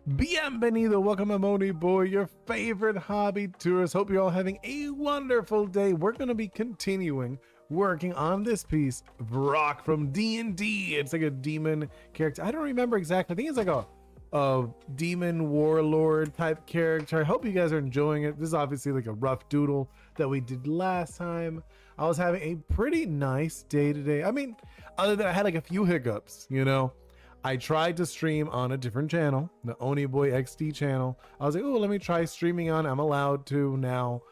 Bienvenido, welcome to Oni Boi, your favorite hobby tourist. Hope you're all having a wonderful day. We're going to be continuing working on this piece, Vrock from D&D. It's like a demon character. I don't remember exactly. I think it's like a demon warlord type character. I hope you guys are enjoying it. This is obviously like a rough doodle that we did last time. I was having a pretty nice day today. I mean, other than I had like a few hiccups, you know. I tried to stream on a different channel, the Oni Boi XD channel. I was like, oh, let me try streaming on. I'm allowed to now.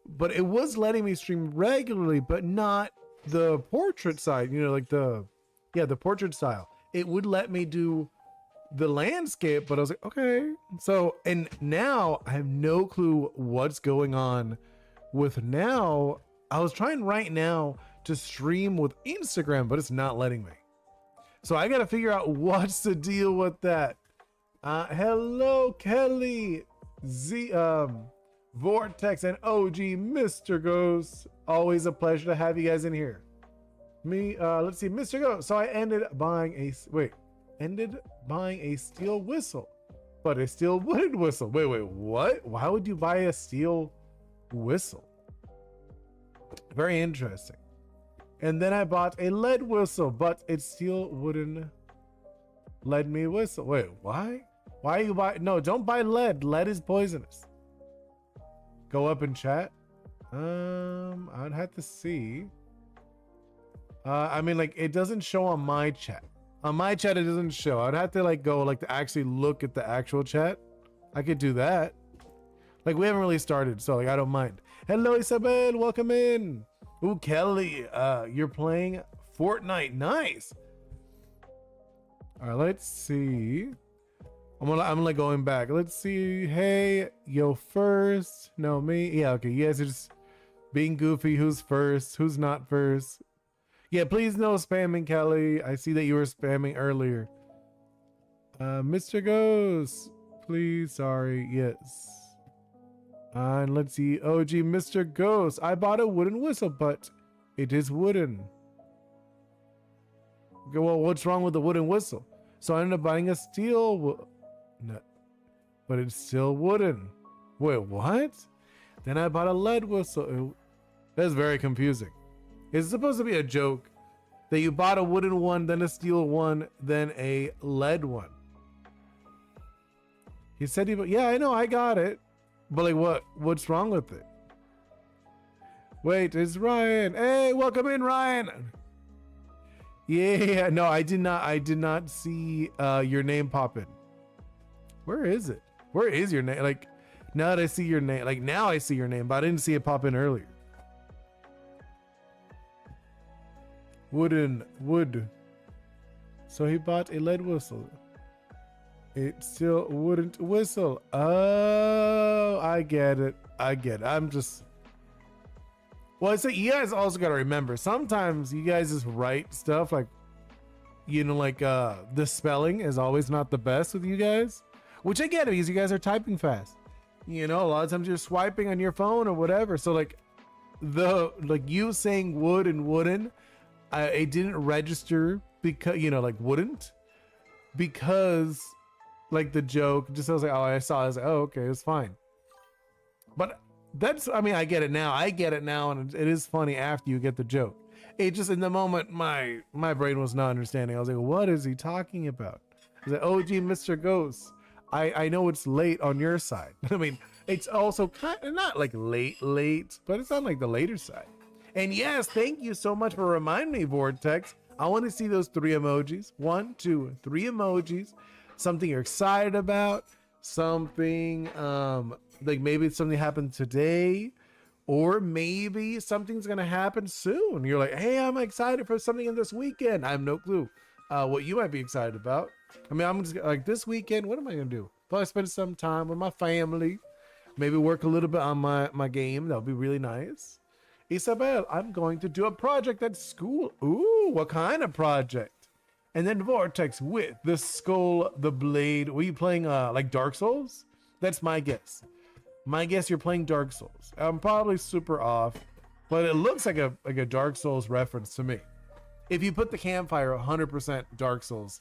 But it was letting me stream regularly, but not the portrait side, you know, like the portrait style. It would let me do the landscape, but I was like, okay. So, and now I have no clue what's going on with now. I was trying right now to stream with Instagram, but it's not letting me. So I gotta figure out what's the deal with that. Hello, Kelly, Vortex, and OG Mr. Ghost. Always a pleasure to have you guys in here. Let's see, Mr. Ghost. So I ended buying a steel whistle, but a steel wooden whistle. Wait, what? Why would you buy a steel whistle? Very interesting. And then I bought a lead whistle, but it's steel wooden lead me whistle. Wait, why? Why you buy? No, don't buy lead. Lead is poisonous. Go up in chat. I'd have to see. I mean, like, it doesn't show on my chat. On my chat, it doesn't show. I'd have to like go like to actually look at the actual chat. I could do that. Like, we haven't really started, so like I don't mind. Hello, Isabel. Welcome in. Ooh, Kelly, you're playing Fortnite. Nice. All right, let's see. I'm like going back. Let's see. Hey, yo, first. No, me. Yeah, okay. You guys are just being goofy. Who's first? Who's not first? Yeah, please no spamming, Kelly. I see that you were spamming earlier. Mr. Ghost, please. Sorry. Yes. And let's see, OG Mr. Ghost. I bought a wooden whistle, but it is wooden. Okay, well, what's wrong with the wooden whistle? So I ended up buying a steel, no, but it's still wooden. Wait, what? Then I bought a lead whistle. That's very confusing. It's supposed to be a joke that you bought a wooden one, then a steel one, then a lead one. He said, yeah, I know, I got it. But like, what's wrong with it? Wait, it's Ryan. Hey, welcome in, Ryan. Yeah, no, I did not see your name pop in. Where is it? Where is your name? Like, now that I see your name, like now I see your name, but I didn't see it pop in earlier. Wood. So he bought a lead whistle. It still wouldn't whistle. Oh, I get it. I'm just, well, so you guys also got to remember, sometimes you guys just write stuff like, you know, like the spelling is always not the best with you guys, which I get it because you guys are typing fast. You know, a lot of times you're swiping on your phone or whatever. So like you saying wood and wooden, it didn't register because, you know, like wouldn't, because like the joke, just I was like, oh, I was like, oh, okay, it's fine. But that's, I mean, I get it now, and it is funny after you get the joke. It just, in the moment, my brain was not understanding. I was like, what is he talking about? I was like, oh, gee, Mr. Ghost, I know it's late on your side. I mean, it's also kind of not like late, but it's on like the later side. And yes, thank you so much for reminding me, Vortex. I want to see those 3 emojis. 1, 2, 3 emojis. Something you're excited about, something like maybe something happened today, or maybe something's gonna happen soon. You're like, hey, I'm excited for something in this weekend. I have no clue what you might be excited about. I mean, I'm just like, this weekend, what am I gonna do? Probably spend some time with my family, maybe work a little bit on my game. That would be really nice. Isabel, I'm going to do a project at school. Ooh, what kind of project? And then Vortex with the skull, the blade. Were you playing like Dark Souls? That's my guess. My guess you're playing Dark Souls. I'm probably super off, but it looks like a Dark Souls reference to me. If you put the campfire, 100% Dark Souls.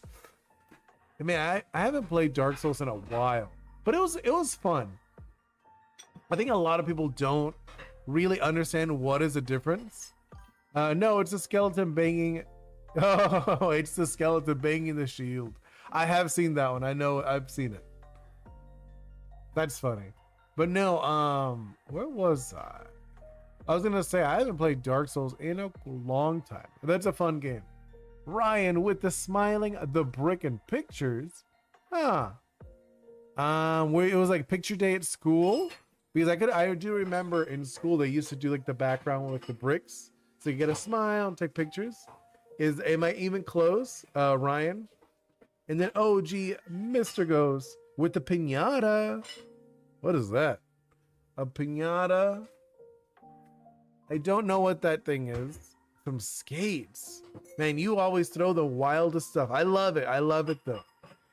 I mean, I haven't played Dark Souls in a while, but it was fun. I think a lot of people don't really understand what is the difference. No, it's a skeleton banging. Oh, it's the skeleton banging the shield. I have seen that one. I know I've seen it. That's funny. But no, where was I? I was gonna say I haven't played Dark Souls in a long time. That's a fun game. Ryan with the smiling, the brick and pictures. Huh. Where it was like picture day at school. Because I do remember in school they used to do like the background with the bricks. So you get a smile and take pictures. Am I even close? Ryan. And then OG Mr. goes with the piñata. What is that? A piñata? I don't know what that thing is. Some skates. Man, you always throw the wildest stuff. I love it. I love it though.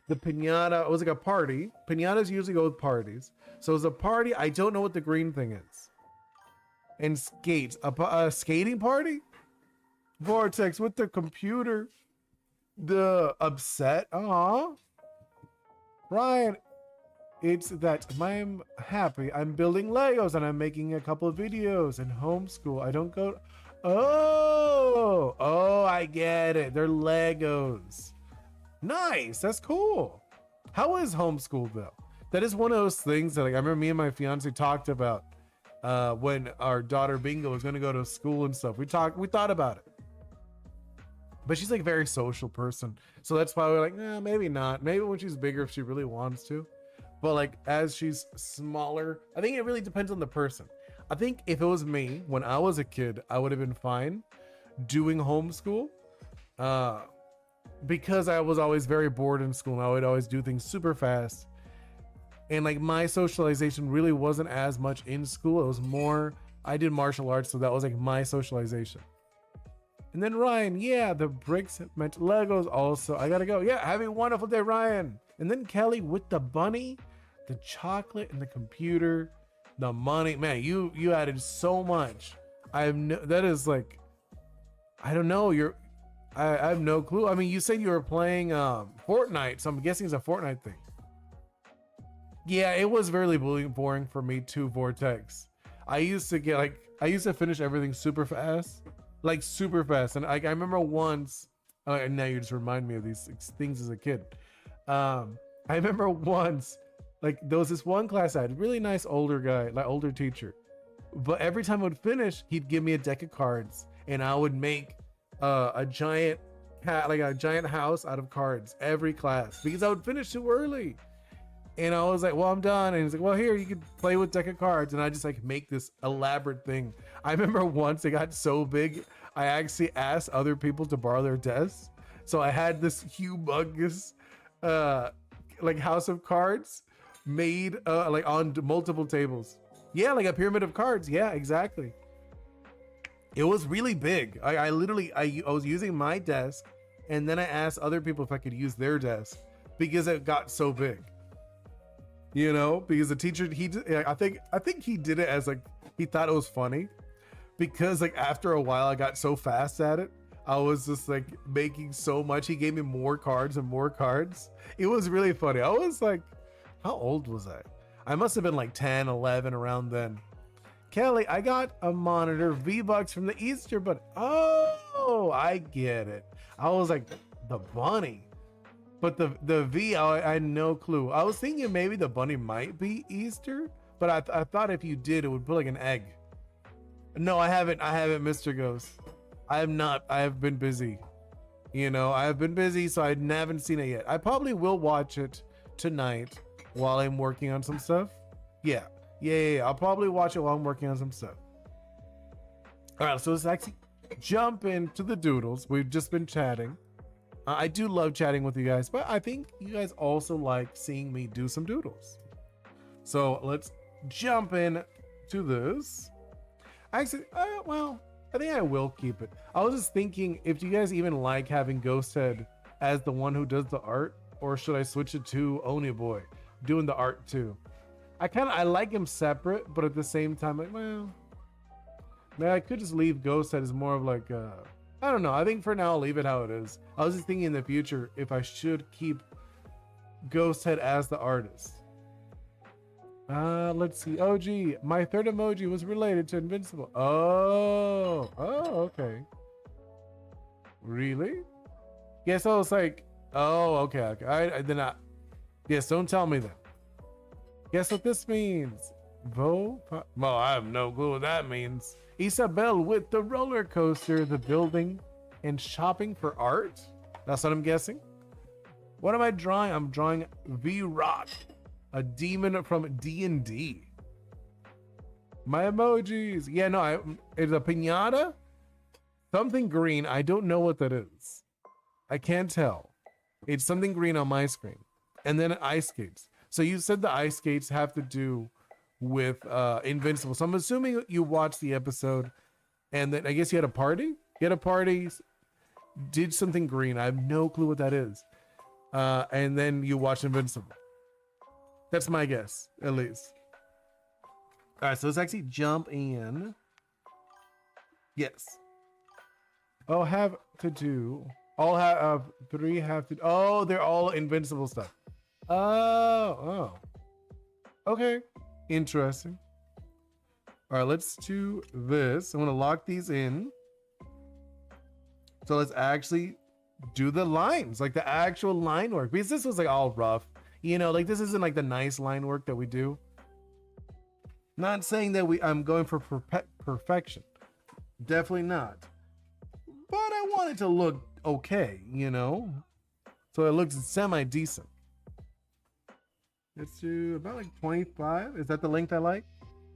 The piñata, it was like a party. Piñatas usually go with parties. So it was a party. I don't know what the green thing is. And skates. A skating party? Vortex with the computer. The upset. Aw. Ryan, it's that I'm happy. I'm building Legos and I'm making a couple of videos and homeschool. I don't go. Oh, I get it. They're Legos. Nice. That's cool. How is homeschool though? That is one of those things that like I remember me and my fiance talked about when our daughter Bingo was going to go to school and stuff. We thought about it. But she's like a very social person. So that's why we're like, maybe not. Maybe when she's bigger if she really wants to. But like as she's smaller, I think it really depends on the person. I think if it was me when I was a kid, I would have been fine doing homeschool. Because I was always very bored in school and I would always do things super fast. And like my socialization really wasn't as much in school. It was more, I did martial arts. So that was like my socialization. And then Ryan, yeah, the bricks meant Legos also. I gotta go. Yeah, have a wonderful day, Ryan. And then Kelly with the bunny, the chocolate and the computer, the money. Man, you added so much. That is like, I don't know. I have no clue. I mean, you said you were playing Fortnite, so I'm guessing it's a Fortnite thing. Yeah, it was very boring for me too, Vortex. I used to finish everything super fast. Like super fast. And I remember once, and now you just remind me of these things as a kid. I remember once, like there was this one class I had, really nice older guy, like older teacher. But every time I would finish, he'd give me a deck of cards and I would make a giant house out of cards every class because I would finish too early. And I was like, well, I'm done. And he's like, well, here, you can play with deck of cards. And I just like make this elaborate thing. I remember once it got so big, I actually asked other people to borrow their desks. So I had this humongous like house of cards made like on multiple tables. Yeah, like a pyramid of cards. Yeah, exactly. It was really big. I was using my desk and then I asked other people if I could use their desk because it got so big. You know, because the teacher, I think he did it as like, he thought it was funny because like after a while I got so fast at it. I was just like making so much. He gave me more cards and more cards. It was really funny. I was like, how old was I? I must have been like 10, 11 around then. Kelly, I got a monitor V-Bucks from the Easter, but oh, I get it. I was like, the bunny. But the V, I had no clue. I was thinking maybe the bunny might be Easter, but I thought if you did, it would put like an egg. No, I haven't, Mr. Ghost. I have not. I have been busy. You know, I have been busy, so I haven't seen it yet. I probably will watch it tonight while I'm working on some stuff. Yeah. I'll probably watch it while I'm working on some stuff. All right, so let's actually jump into the doodles. We've just been chatting. I do love chatting with you guys, but I think you guys also like seeing me do some doodles. So let's jump in to this. Actually, well, I think I will keep it. I was just thinking if you guys even like having Ghosthead as the one who does the art, or should I switch it to Oni Boi doing the art too? I like him separate, but at the same time, like, well, man, I could just leave Ghosthead as more of like I don't know. I think for now I'll leave it how it is. I was just thinking in the future if I should keep Ghosthead as the artist. Let's see. Oh, gee, my third emoji was related to Invincible. Oh, okay. Really? Yeah, so it's like, oh, okay. I then I, yes, don't tell me that. Guess what this means? Well, I have no clue what that means. Isabel with the roller coaster, the building, and shopping for art. That's what I'm guessing. What am I drawing? I'm drawing Vrock, a demon from D&D. My emojis. Yeah, no, it's a piñata. Something green. I don't know what that is. I can't tell. It's something green on my screen. And then ice skates. So you said the ice skates have to do with Invincible. So I'm assuming you watched the episode and then I guess you had a party? You had a party, did something green. I have no clue what that is. And then you watched Invincible. That's my guess, at least. All right, so let's actually jump in. Yes. Oh, have to do. All have three have to. Oh, they're all Invincible stuff. Oh. Okay. Interesting. All right, let's do this. I'm gonna lock these in. So let's actually do the lines, like the actual line work, because this was like all rough. You know, like this isn't like the nice line work that we do. Not saying that I'm going for perfection. Definitely not. But I want it to look okay, you know? So it looks semi-decent. Let's do about like 25. Is that the length I like?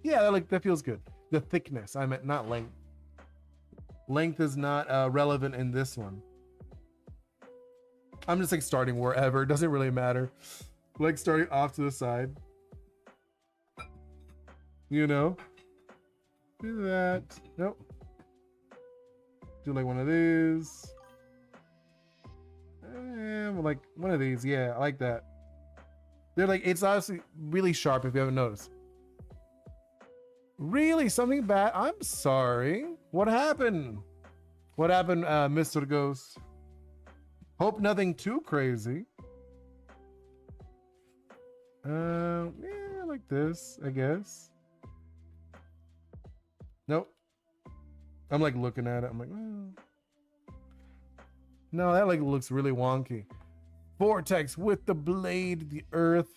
Yeah, that feels good. The thickness, I meant not length. Length is not relevant in this one. I'm just like starting wherever. It doesn't really matter. Like starting off to the side. You know? Do that. Nope. Do like one of these. And like one of these. Yeah, I like that. They're like, it's obviously really sharp if you haven't noticed. Really? Something bad? I'm sorry. What happened? What happened, Mr. Ghost? Hope nothing too crazy. Yeah, like this, I guess. Nope. I'm like looking at it. I'm like, no, that like looks really wonky. Vortex with the blade, the earth.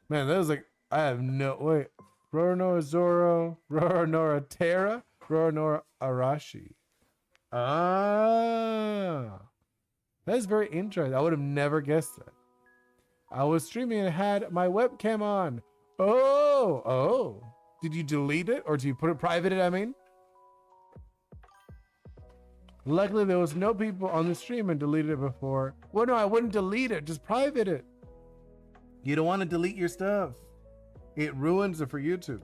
Man, that was like, I have no, wait. Roronoa Zoro, Roronoa Terra, Roronoa Arashi. Ah. That's very interesting. I would have never guessed that. I was streaming and had my webcam on. Oh. Did you delete it or did you put it privated, I mean? Luckily, there was no people on the stream and deleted it before. Well, no, I wouldn't delete it. Just private it. You don't want to delete your stuff. It ruins it for YouTube.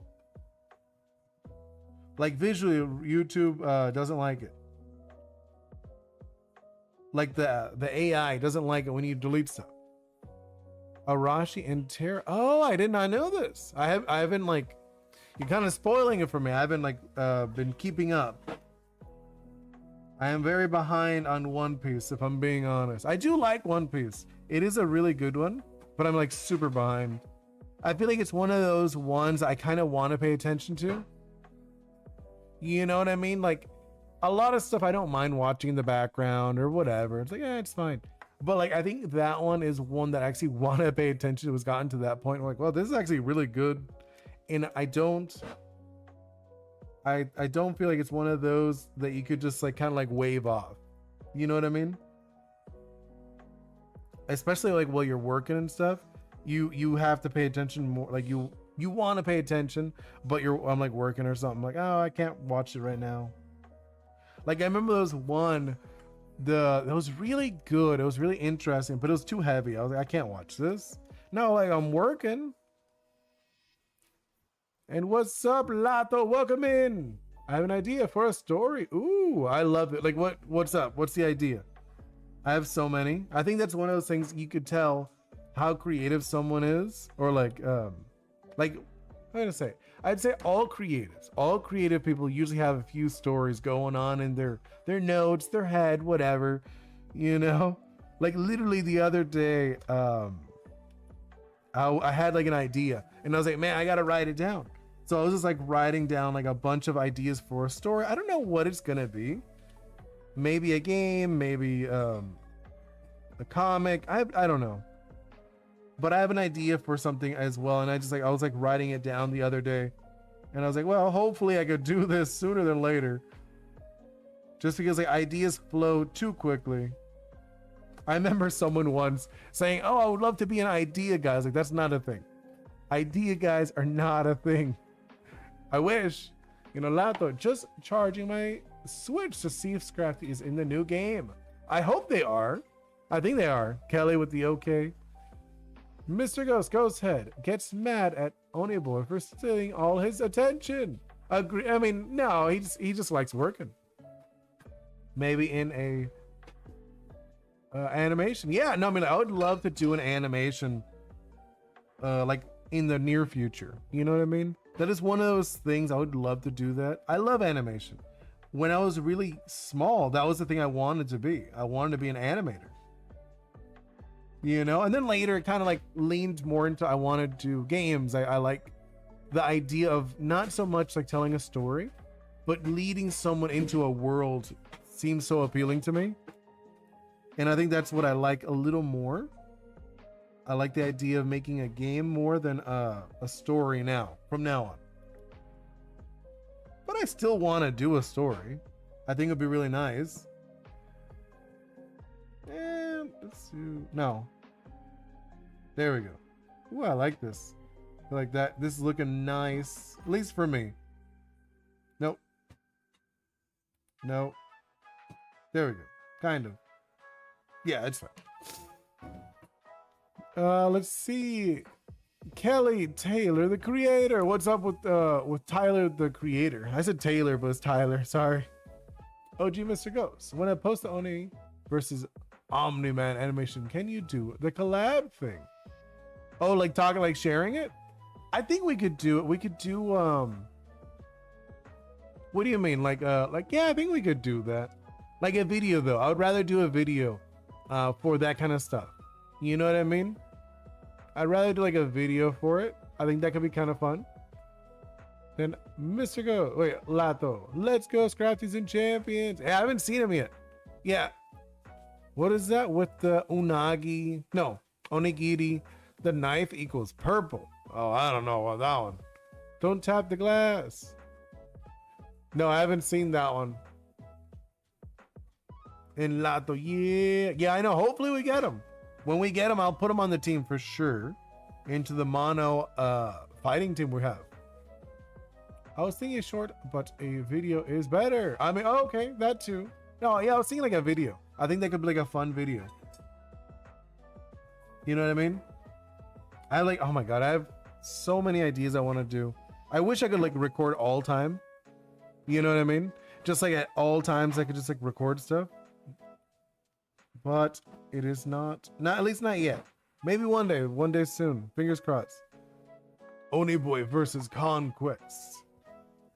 Like visually, YouTube doesn't like it. Like the AI doesn't like it when you delete stuff. Arashi and Terra. Oh, I did not know this. I haven't like, you're kind of spoiling it for me. I haven't like been keeping up. I am very behind on One Piece, if I'm being honest. I do like One Piece. It is a really good one, but I'm like super behind. I feel like it's one of those ones I kind of want to pay attention to. You know what I mean? Like a lot of stuff I don't mind watching in the background or whatever. It's like, yeah, it's fine. But like, I think that one is one that I actually want to pay attention to. It's gotten to that point where like, well, this is actually really good. And I don't feel like it's one of those that you could just like kind of like wave off. You know what I mean? Especially like while you're working and stuff, you have to pay attention more. Like you want to pay attention, but I'm like working or something. Like, oh, I can't watch it right now. Like I remember there was one, that was really good. It was really interesting, but it was too heavy. I was like, I can't watch this. No, like I'm working. And what's up, Lato? Welcome in. I have an idea for a story. Ooh, I love it. Like what's up? What's the idea? I have so many. I think that's one of those things you could tell how creative someone is, or like I'm gonna say, I'd say all creative people usually have a few stories going on in their notes, their head, whatever, you know. Like literally the other day, I had like an idea, and I was like, man, I gotta write it down. So I was just like writing down like a bunch of ideas for a story. I don't know what it's gonna be. Maybe a game, maybe a comic. I don't know. But I have an idea for something as well, and I was like writing it down the other day, and I was like, well, hopefully I could do this sooner than later. Just because like ideas flow too quickly. I remember someone once saying, oh, I would love to be an idea guy. I was like, that's not a thing. Idea guys are not a thing. I wish. You know, Lato, just charging my Switch to see if Scrafty is in the new game. I hope they are. I think they are. Kelly with the okay. Mr. Ghost Head gets mad at Oni Boi for stealing all his attention. Agree. I mean, no, he just likes working. Maybe in a animation. Yeah, no, I mean, I would love to do an animation like in the near future. You know what I mean? That is one of those things I would love to do that. I love animation. When I was really small, that was the thing I wanted to be. I wanted to be an animator. You know, and then later it kind of like leaned more into I wanted to do games. I like the idea of not so much like telling a story, but leading someone into a world seems so appealing to me. And I think that's what I like a little more. I like the idea of making a game more than a story now, from now on. But I still want to do a story. I think it'd be really nice. And let's do, no. There we go. Ooh, I like this. I like that. This is looking nice, at least for me. Nope. Nope. There we go. Kind of. Yeah, it's fine. Let's see. Kelly Taylor, the creator. What's up with Tyler, the creator? I said Taylor, but it's Tyler. Sorry. OG Mr. Ghost. When I post the Oni versus Omni-Man animation, can you do the collab thing? Oh, like talking, like sharing it? I think we could do it. We could do what do you mean? Like yeah, I think we could do that. Like a video though. I would rather do a video for that kind of stuff. You know what I mean? I'd rather do like a video for it. I think that could be kind of fun. Then Mr. Go, wait, Lato. Let's go, Scrafties and Champions. Hey, I haven't seen him yet. Yeah. What is that with the unagi? No, onigiri. The knife equals purple. Oh, I don't know about that one. Don't tap the glass. No, I haven't seen that one. And Lato, yeah. Yeah, I know. Hopefully we get him. When we get him, I'll put him on the team for sure. Into the mono fighting team we have. I was thinking short, but a video is better. I mean, oh, okay, that too. No, yeah, I was thinking like a video. I think that could be like a fun video. You know what I mean? I like, oh my God, I have so many ideas I want to do. I wish I could like record all time. You know what I mean? Just like at all times I could just like record stuff. But it is not, at least not yet. Maybe one day soon. Fingers crossed. Oni Boi versus Conquest.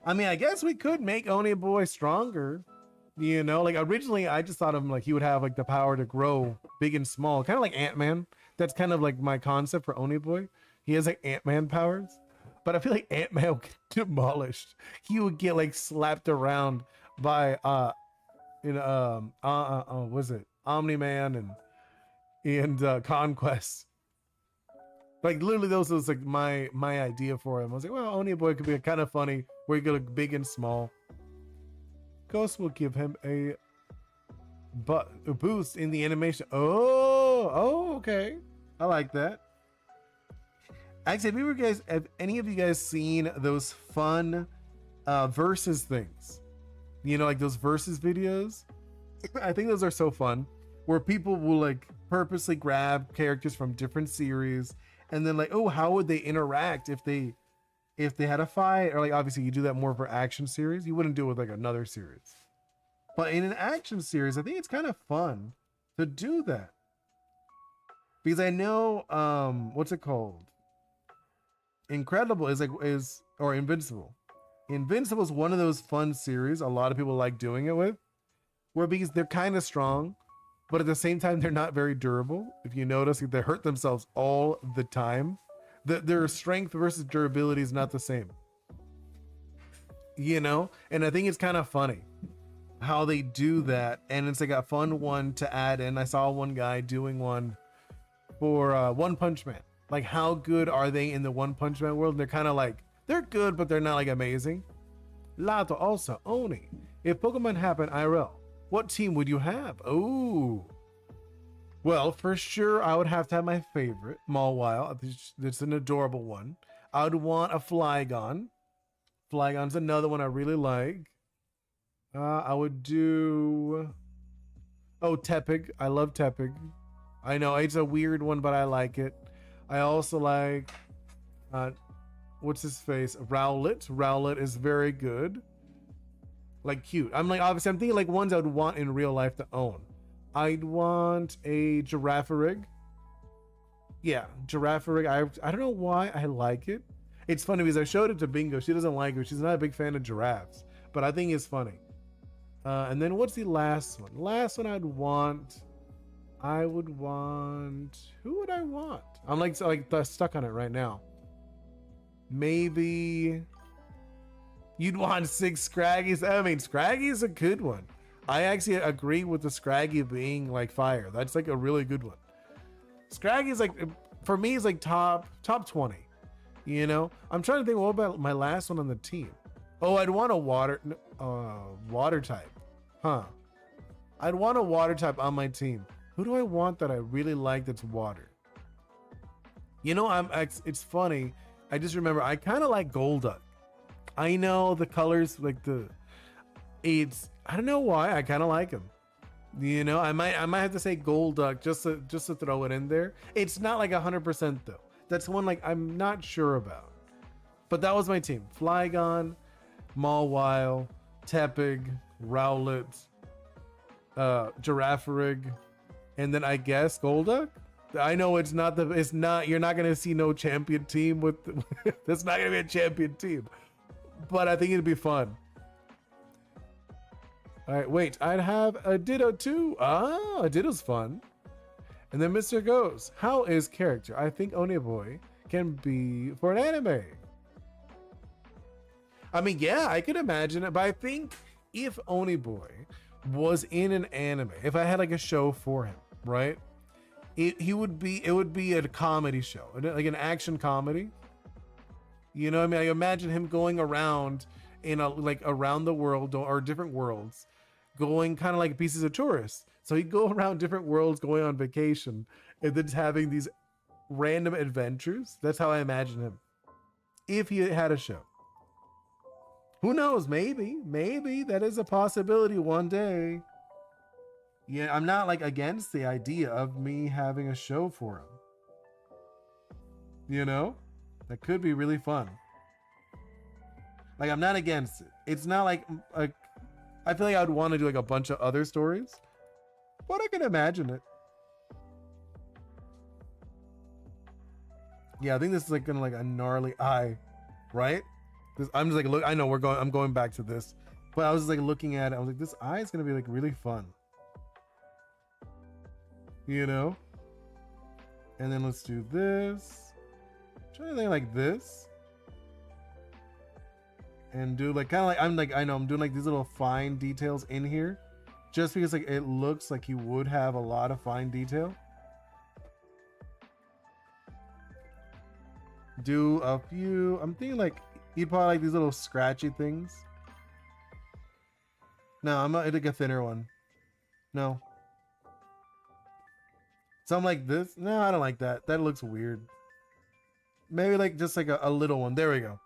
I mean, I guess we could make Oni Boi stronger. You know, like originally I just thought of him like he would have like the power to grow big and small, kind of like Ant-Man. That's kind of like my concept for Oni Boi. He has like Ant-Man powers, but I feel like Ant-Man would get demolished. He would get like slapped around by was it Omni-Man and Conquest. Like literally those was like my idea for him. I was like, well, Oni Boi could be kind of funny where he could look big and small. Ghost will give him a boost in the animation. Oh, okay. I like that. Actually, have any of you guys seen those fun versus things? You know, like those versus videos? I think those are so fun. Where people will like purposely grab characters from different series and then like, oh, how would they interact if they had a fight? Or like obviously you do that more for action series. You wouldn't do it with like another series. But in an action series, I think it's kind of fun to do that. Because I know what's it called? Incredible or Invincible. Invincible is one of those fun series a lot of people like doing it with. Where because they're kind of strong, but at the same time they're not very durable. If you notice, they hurt themselves all the time. Their strength versus durability is not the same, you know? And I think it's kind of funny how they do that. And it's like a fun one to add in. I saw one guy doing one for One Punch Man. Like, how good are they in the One Punch Man world? And they're kind of like, they're good, but they're not like amazing. Lato also, Oni. If Pokemon happen IRL, what team would you have? Oh. Well, for sure, I would have to have my favorite, Mawile. It's an adorable one. I would want a Flygon. Flygon's another one I really like. I would do... Oh, Tepig. I love Tepig. I know, it's a weird one, but I like it. I also like... what's his face? Rowlet. Rowlet is very good. Like, cute. I'm like, obviously, I'm thinking like ones I would want in real life to own. I'd want a Girafarig. Yeah, Girafarig. I don't know why I like it. It's funny because I showed it to Bingo. She doesn't like it. She's not a big fan of giraffes, but I think it's funny. And then what's the last one? Last one I would want, who would I want? I'm like stuck on it right now. Maybe you'd want 6 Scraggies. I mean, Scraggy's a good one. I actually agree with the Scraggy being like fire. That's like a really good one. Scraggy's like, for me, is like top 20. You know, I'm trying to think, what about my last one on the team? Oh, I'd want a water type. Huh. I'd want a water type on my team. Who do I want that I really like that's water? You know, it's funny. I just remember I kind of like Golduck. I know the colors, like I don't know why I kind of like him. You know, I might have to say Golduck just to throw it in there. It's not like 100% though. That's one like I'm not sure about. But that was my team: Flygon, Mawile, Tepig, Rowlet, Girafarig, and then I guess Golduck. I know it's not. You're not gonna see no champion team with. That's not gonna be a champion team. But I think it'd be fun. All right, wait. I'd have a Ditto too. Ah, a Ditto's fun. And then Mr. goes, how is character? I think Oni Boi can be for an anime. I mean, yeah, I could imagine it, but I think if Oni Boi was in an anime, if I had like a show for him, right? It would be a comedy show, like an action comedy. You know what I mean? I imagine him going around like around the world or different worlds, going kind of like pieces of tourists. So he'd go around different worlds going on vacation and then having these random adventures. That's how I imagine him. If he had a show. Who knows? Maybe that is a possibility one day. Yeah, I'm not like against the idea of me having a show for him. You know? That could be really fun. Like, I'm not against it. It's not like I feel like I would want to do like a bunch of other stories, but I can imagine it. Yeah, I think this is like gonna like a gnarly eye, right? I'm just like, look, I know I'm going back to this, but I was just like looking at it. I was like, this eye is gonna be like really fun, you know? And then let's do this. I'm trying to think like this. And do like kind of like I'm doing like these little fine details in here, just because like it looks like he would have a lot of fine detail. Do a few. I'm thinking like he'd probably like these little scratchy things. No, I'm not like a thinner one. No. Something like this. No, I don't like that. That looks weird. Maybe like just like a little one. There we go.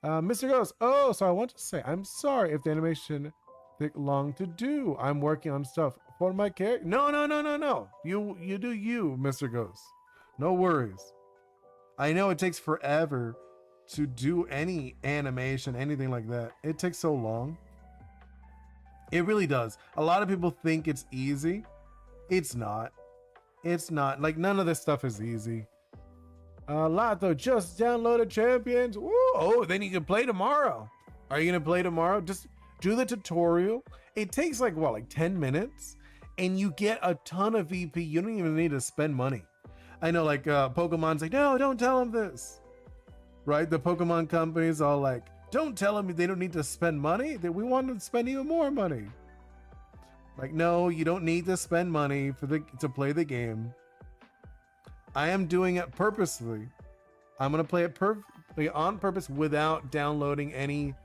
Mr. Ghost. Oh, so I want to say, I'm sorry if the animation took long to do. I'm working on stuff for my character. No. You do you, Mr. Ghost. No worries. I know it takes forever to do any animation, anything like that. It takes so long. It really does. A lot of people think it's easy. It's not. It's not. Like, none of this stuff is easy. Lato just downloaded Champions. Woo! Oh, then you can play tomorrow. Are you gonna play tomorrow? Just do the tutorial. It takes like 10 minutes, and you get a ton of VP. You don't even need to spend money. I know, like Pokemon's like, no, don't tell them this, right? The Pokemon companies all like, don't tell them they don't need to spend money. That we want them to spend even more money. Like, no, you don't need to spend money to play the game. I am doing it purposely. I'm gonna play it perfectly on purpose without downloading any,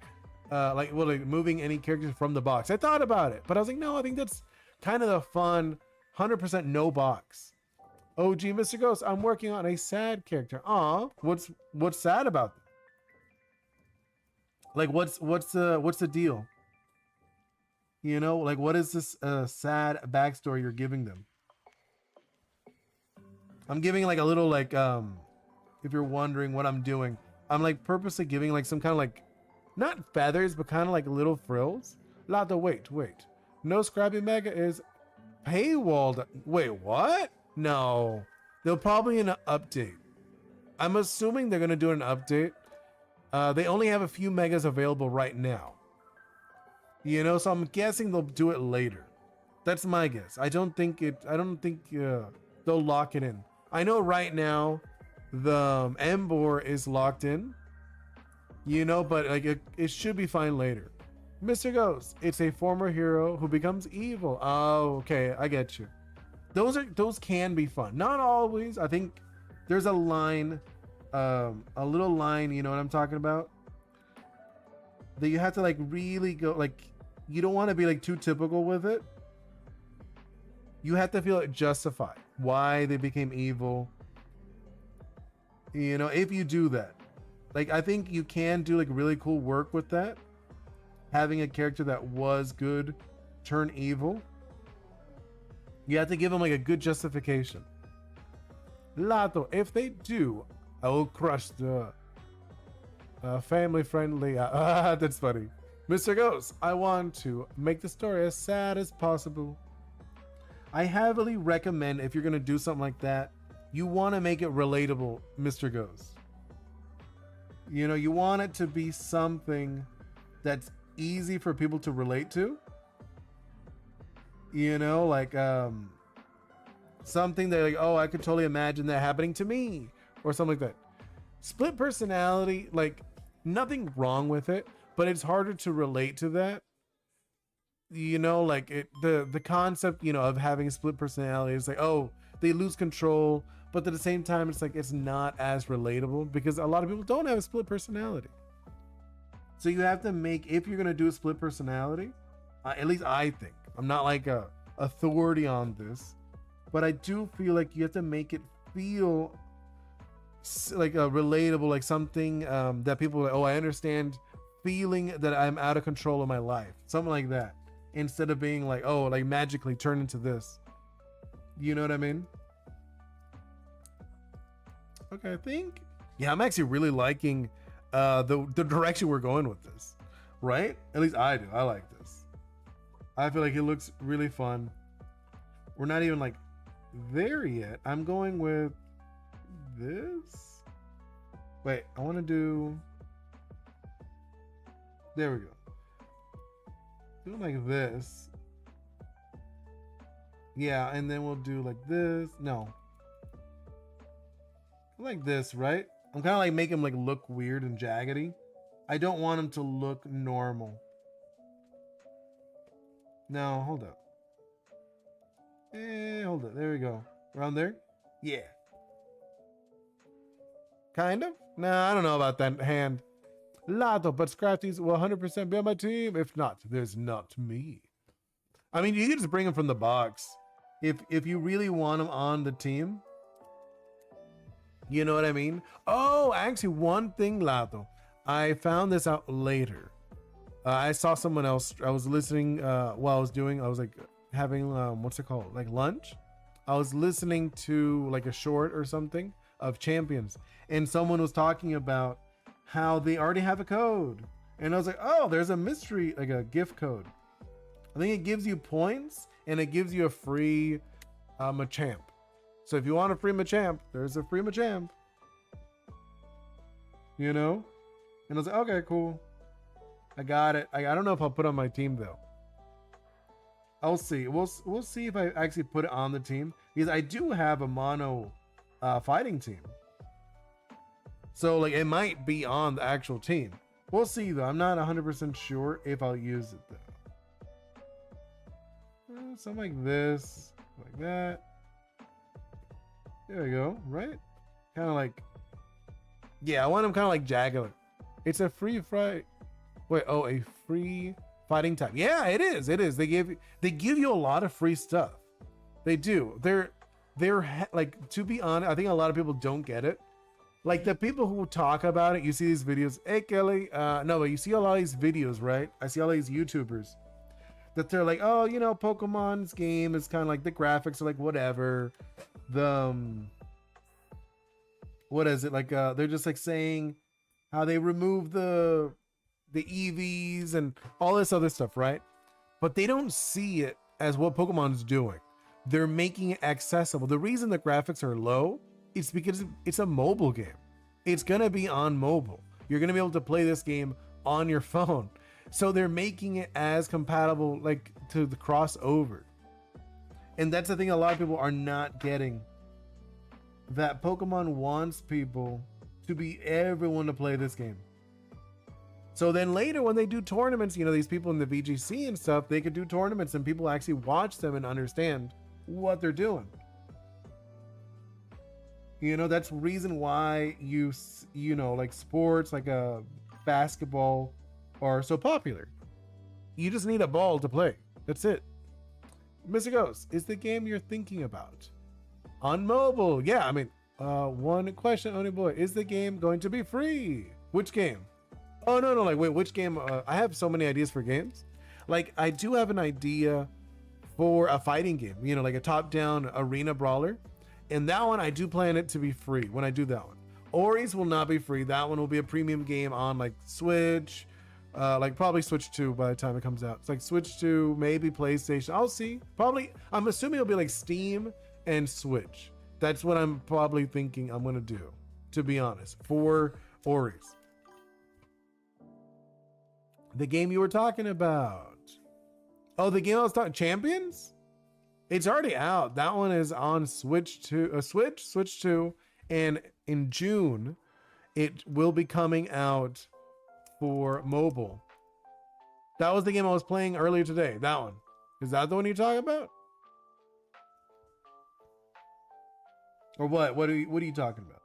like moving any characters from the box. I thought about it, but I was like, no, I think that's kind of the fun, 100% no box. Oh, gee, Mr. Ghost, I'm working on a sad character. Aw, what's sad about them? Like, what's the deal? You know, like, what is this sad backstory you're giving them? I'm giving like a little like if you're wondering what I'm doing, I'm like purposely giving like some kind of like, not feathers, but kind of like little frills. Lado, wait. No Scrappy Mega is paywalled. Wait, what? No. They'll probably in an update. I'm assuming they're gonna do an update. They only have a few megas available right now. You know, so I'm guessing they'll do it later. That's my guess. I don't think they'll lock it in. I know right now the Embor is locked in, you know, but like it should be fine later. Mr. Ghost, it's a former hero who becomes evil. Oh, okay, I get you. Those can be fun. Not always. I think there's a line, a little line, you know what I'm talking about? That you have to like really go, like, you don't want to be like too typical with it. You have to feel it justified why they became evil. You know, if you do that, like, I think you can do like really cool work with that. Having a character that was good turn evil. You have to give them like a good justification. Lato, if they do, I will crush the family friendly. That's funny. Mr. Ghost, I want to make the story as sad as possible. I heavily recommend, if you're going to do something like that, you want to make it relatable, Mr. Ghost. You know, you want it to be something that's easy for people to relate to. You know, like something that like, oh, I could totally imagine that happening to me, or something like that. Split personality, like, nothing wrong with it, but it's harder to relate to that. You know, like the concept, you know, of having a split personality is like, oh, they lose control, but at the same time, it's like it's not as relatable because a lot of people don't have a split personality. So you have to make, if you're gonna do a split personality, at least I think, I'm not like a authority on this, but I do feel like you have to make it feel like a relatable, like something that people are like, oh, I understand feeling that I'm out of control of my life, something like that, instead of being like, oh, like magically turn into this. You know what I mean? Okay, I think, yeah, I'm actually really liking the direction we're going with this, right? At least I do. I like this. I feel like it looks really fun. We're not even like there yet. I'm going with this. Wait, I want to do, there we go. Do it like this. Yeah, and then we'll do like this. No. Like this, right? I'm kind of like making him like look weird and jaggedy. I don't want him to look normal. No, hold up. Hold up. There we go. Around there? Yeah. Kind of? Nah, I don't know about that hand. Lato, but Scrafties will 100% be on my team. If not, there's not me. I mean, you can just bring him from the box. If you really want him on the team. You know what I mean? Oh, actually, one thing, Lato. I found this out later. I saw someone else. I was listening while I was doing, I was like having, what's it called? Like lunch? I was listening to like a short or something of Champions. And someone was talking about how they already have a code. And I was like, oh, there's a mystery, like a gift code. I think it gives you points and it gives you a free Machamp. So if you want a free Machamp, there's a free Machamp. You know? And I was like, okay, cool. I got it. I don't know if I'll put it on my team though. I'll see. We'll see if I actually put it on the team. Because I do have a mono fighting team. So like it might be on the actual team. We'll see though. I'm not 100% sure if I'll use it though. Something like this, like that. There we go, right? Kind of like, yeah, I want him kind of like Jaguar. It's a free fight. Wait, oh, a free fighting type. Yeah, it is. It is. They give you a lot of free stuff. They do. They're like, to be honest, I think a lot of people don't get it. Like the people who talk about it, you see these videos. Hey Kelly, no, but you see a lot of these videos, right? I see all these YouTubers that they're like, oh, you know, Pokemon's game is kind of like the graphics are like whatever. The what is it like? They're just like saying how they remove the EVs and all this other stuff, right? But they don't see it as what Pokemon's doing. They're making it accessible. The reason the graphics are low is because it's a mobile game. It's gonna be on mobile. You're gonna be able to play this game on your phone. So they're making it as compatible like to the crossover. And that's the thing a lot of people are not getting. That Pokemon wants people to be everyone to play this game. So then later when they do tournaments, you know, these people in the VGC and stuff, they could do tournaments and people actually watch them and understand what they're doing. You know, that's the reason why you know, like sports like a basketball are so popular. You just need a ball to play. That's it. Mr. Ghost, is the game you're thinking about on mobile? Yeah, I mean, one question, Oni Boi, is the game going to be free? Which game? Oh, no, like, wait, which game? I have so many ideas for games. Like, I do have an idea for a fighting game, you know, like a top-down arena brawler. And that one, I do plan it to be free when I do that one. Ori's will not be free. That one will be a premium game on, like, Switch, like, probably Switch 2 by the time it comes out. It's like Switch 2, maybe PlayStation. I'll see. Probably, I'm assuming it'll be like Steam and Switch. That's what I'm probably thinking I'm going to do, to be honest, for Ori's. The game you were talking about. Oh, the game I was talking, Champions? It's already out. That one is on Switch 2, Switch 2, and in June, it will be coming out for mobile. That was the game I was playing earlier today. That one. Is that the one you're talking about? Or what? What are you talking about?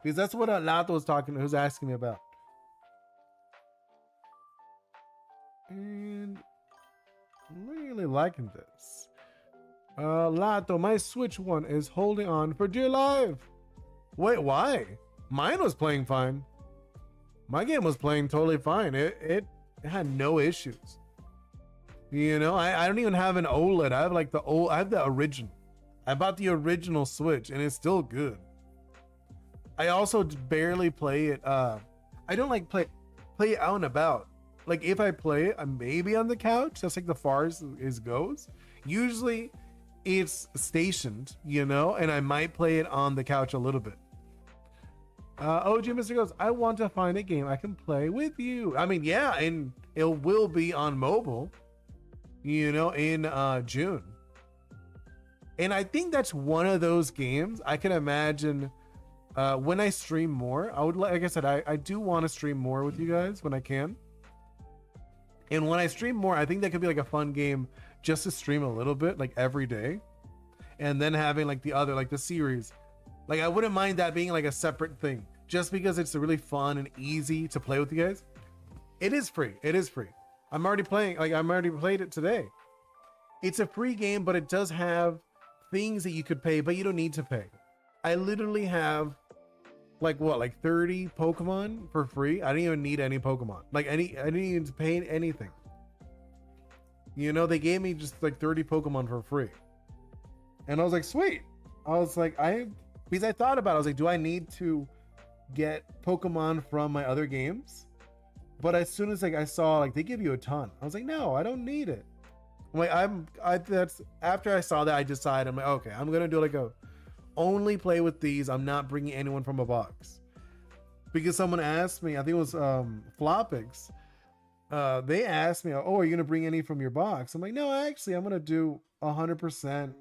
Because that's what Lato was asking me about. And I'm really liking this. Lato, my Switch one is holding on for dear life. Wait, why? Mine was playing fine. My game was playing totally fine. It had no issues. You know, I don't even have an OLED. I have like I have the original. I bought the original Switch and it's still good. I also barely play it. I don't like play it out and about. Like if I play it, I'm maybe on the couch. That's like the farthest it goes. Usually it's stationed, you know, and I might play it on the couch a little bit. OG Mr. Goes, I want to find a game I can play with you. I mean, yeah, and it will be on mobile, you know, in June. And I think that's one of those games I can imagine when I stream more. I would, like I said, I do want to stream more with you guys when I can. And when I stream more, I think that could be like a fun game just to stream a little bit, like every day. And then having like the other, like the series. Like I wouldn't mind that being like a separate thing, just because it's really fun and easy to play with you guys. It is free. It is free. I'm already played it today. It's a free game, but it does have things that you could pay, but you don't need to pay. I literally have like 30 Pokemon for free. I didn't even need any Pokemon. I didn't even pay anything. You know, they gave me just like 30 Pokemon for free. And I was like, sweet. I was like, because I thought about it, I was like, do I need to get Pokemon from my other games? But as soon as like I saw like they give you a ton, I was like, no, I don't need it. I'm like, that's after I saw that, I decided, I'm like, okay, I'm gonna do like a only play with these. I'm not bringing anyone from a box. Because someone asked me, I think it was Flopix. They asked me, oh, are you gonna bring any from your box? I'm like, no, actually, I'm gonna do 100%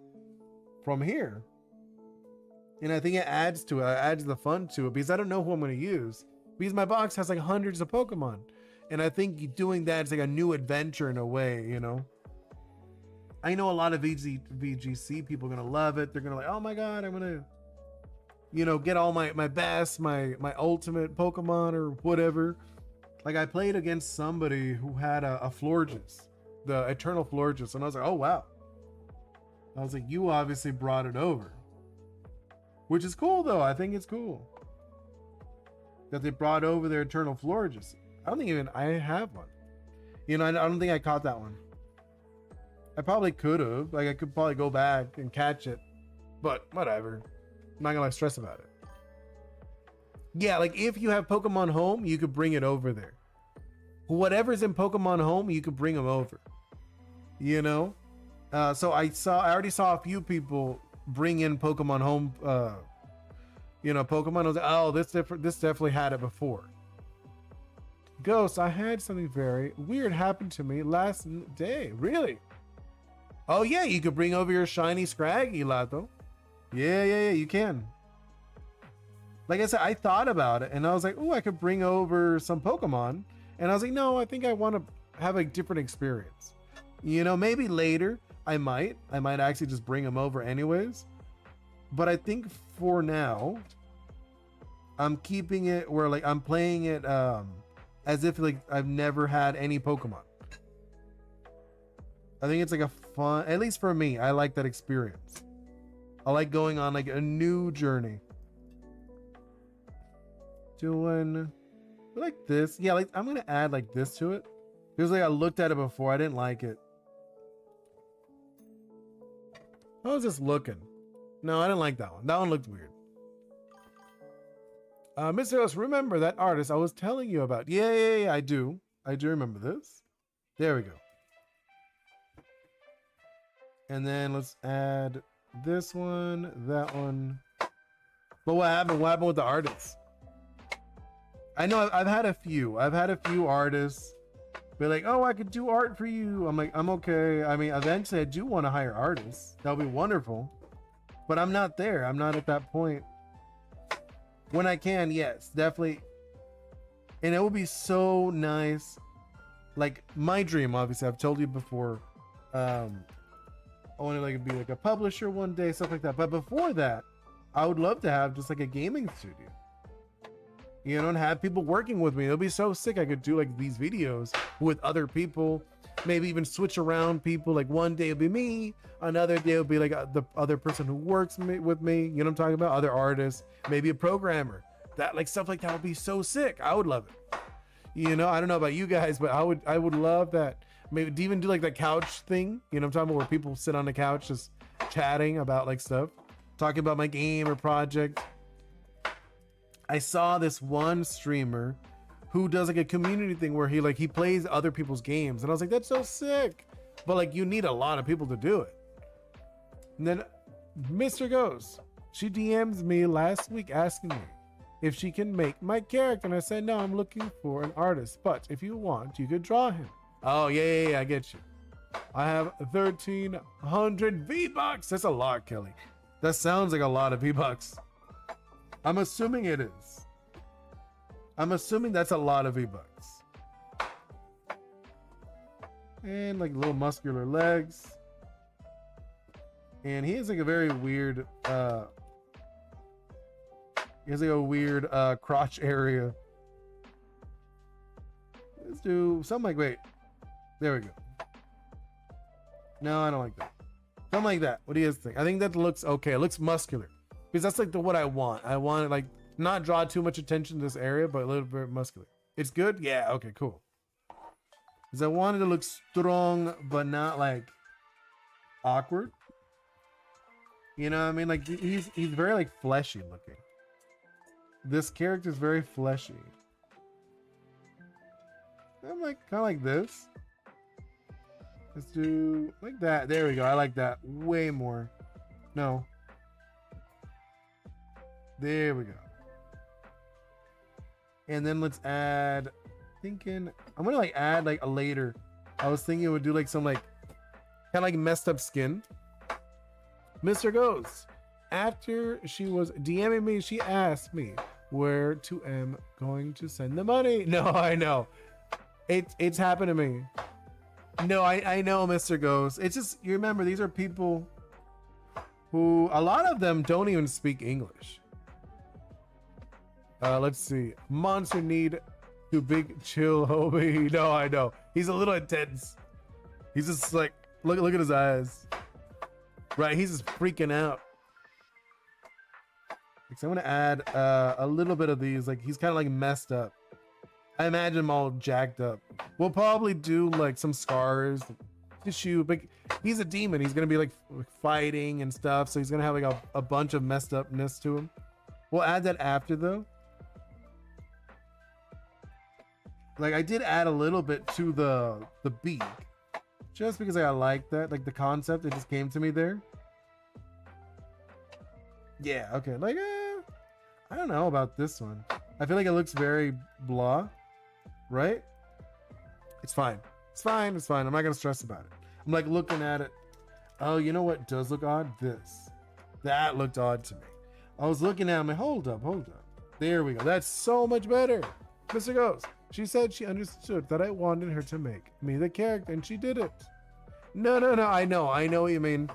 from here. And I think it adds to it. It adds the fun to it because I don't know who I'm going to use. Because my box has like hundreds of Pokemon. And I think doing that is like a new adventure in a way, you know? I know a lot of VGC people are going to love it. They're going to like, oh my God, I'm going to, you know, get all my best, my ultimate Pokemon or whatever. Like I played against somebody who had a Florges, the Eternal Florges. And I was like, oh wow. I was like, you obviously brought it over. Which is cool though. I think it's cool that they brought over their Eternal Florges. I don't think even I have one. You know, I don't think I caught that one. I probably could have. Like I could probably go back and catch it. But whatever. I'm not gonna like stress about it. Yeah, like if you have Pokemon Home, you could bring it over there. Whatever's in Pokemon Home, you could bring them over. You know? So I already saw a few people bring in Pokemon Home, you know, Pokemon. I was like, oh, this definitely had it before. Ghost, I had something very weird happen to me last day. Really? Oh yeah, you could bring over your shiny Scraggy, Lato. Yeah, you can. Like I said, I thought about it and I was like, oh, I could bring over some Pokemon. And I was like, no, I think I want to have a different experience. You know, maybe later I might actually just bring them over anyways. But I think for now, I'm keeping it where like I'm playing it as if like I've never had any Pokemon. I think it's like a fun, at least for me, I like that experience. I like going on like a new journey. Doing like this. Yeah, like I'm gonna add like this to it. Because like I looked at it before, I didn't like it. How was this looking? No, I didn't like that one. That one looked weird. Mr. Host, remember that artist I was telling you about? Yeah, I do. I do remember this. There we go. And then let's add this one, that one. But what happened? What happened with the artists? I know I've had a few. I've had a few artists be like, oh, I could do art for you. I'm like, I'm okay. I mean, eventually I do want to hire artists. That would be wonderful. But I'm not there. I'm not at that point. When I can, yes, definitely. And it would be so nice. Like my dream, obviously, I've told you before. I want to like be like a publisher one day, stuff like that. But before that, I would love to have just like a gaming studio. You know, and have people working with me. It'll be so sick. I could do like these videos with other people, maybe even switch around people. Like one day it'll be me, another day it'll be like the other person who works with me. You know what I'm talking about? Other artists, maybe a programmer. That like stuff like that would be so sick. I would love it. You know, I don't know about you guys, but I would love that. Maybe even do like the couch thing. You know what I'm talking about? Where people sit on the couch just chatting about like stuff, talking about my game or project. I saw this one streamer who does like a community thing where he plays other people's games, and I was like, that's so sick. But like you need a lot of people to do it. And then Mr. Ghost, she DMs me last week asking me if she can make my character, and I said no, I'm looking for an artist, but if you want, you could draw him. Oh yeah, I get you. I have 1,300 V-Bucks. That's a lot, Kelly. That sounds like a lot of V-Bucks. I'm assuming it is. I'm assuming that's a lot of V-Bucks. And like little muscular legs. And he has like a very weird he has like a weird crotch area. Let's do something like, wait. There we go. No, I don't like that. Something like that. What do you guys think? I think that looks okay. It looks muscular. Because that's like what I want. I want to like not draw too much attention to this area, but a little bit muscular. It's good? Yeah, okay, cool. Because I wanted to look strong, but not like awkward. You know what I mean? Like he's very like fleshy looking. This character is very fleshy. I'm like kind of like this. Let's do like that. There we go. I like that way more. No. There we go. And then let's add, I'm gonna like add like a later. I was thinking it would do like some like kind of like messed up skin. Mr. Ghost, after she was DMing me, she asked me where to am going to send the money. No, I know. It's happened to me. No, I know, Mr. Ghost. It's just, you remember, these are people who, a lot of them don't even speak English. Let's see. Monster need to big chill, homie. No, I know. He's a little intense. He's just like, look at his eyes. Right, he's just freaking out. So I'm gonna add a little bit of these. Like, he's kind of like messed up. I imagine him all jacked up. We'll probably do like some scars, tissue, but he's a demon. He's gonna be like fighting and stuff. So he's gonna have like a bunch of messed upness to him. We'll add that after though. Like, I did add a little bit to the beak, just because I like that, like the concept. It just came to me there. Yeah, okay. Like, I don't know about this one. I feel like it looks very blah, right? It's fine. It's fine. It's fine. I'm not gonna stress about it. I'm like looking at it. Oh, you know what does look odd? This. That looked odd to me. I was looking at it. I'm like, hold up. There we go. That's so much better. Mr. Ghost. She said she understood that I wanted her to make me the character, and she did it. No. I know what you mean.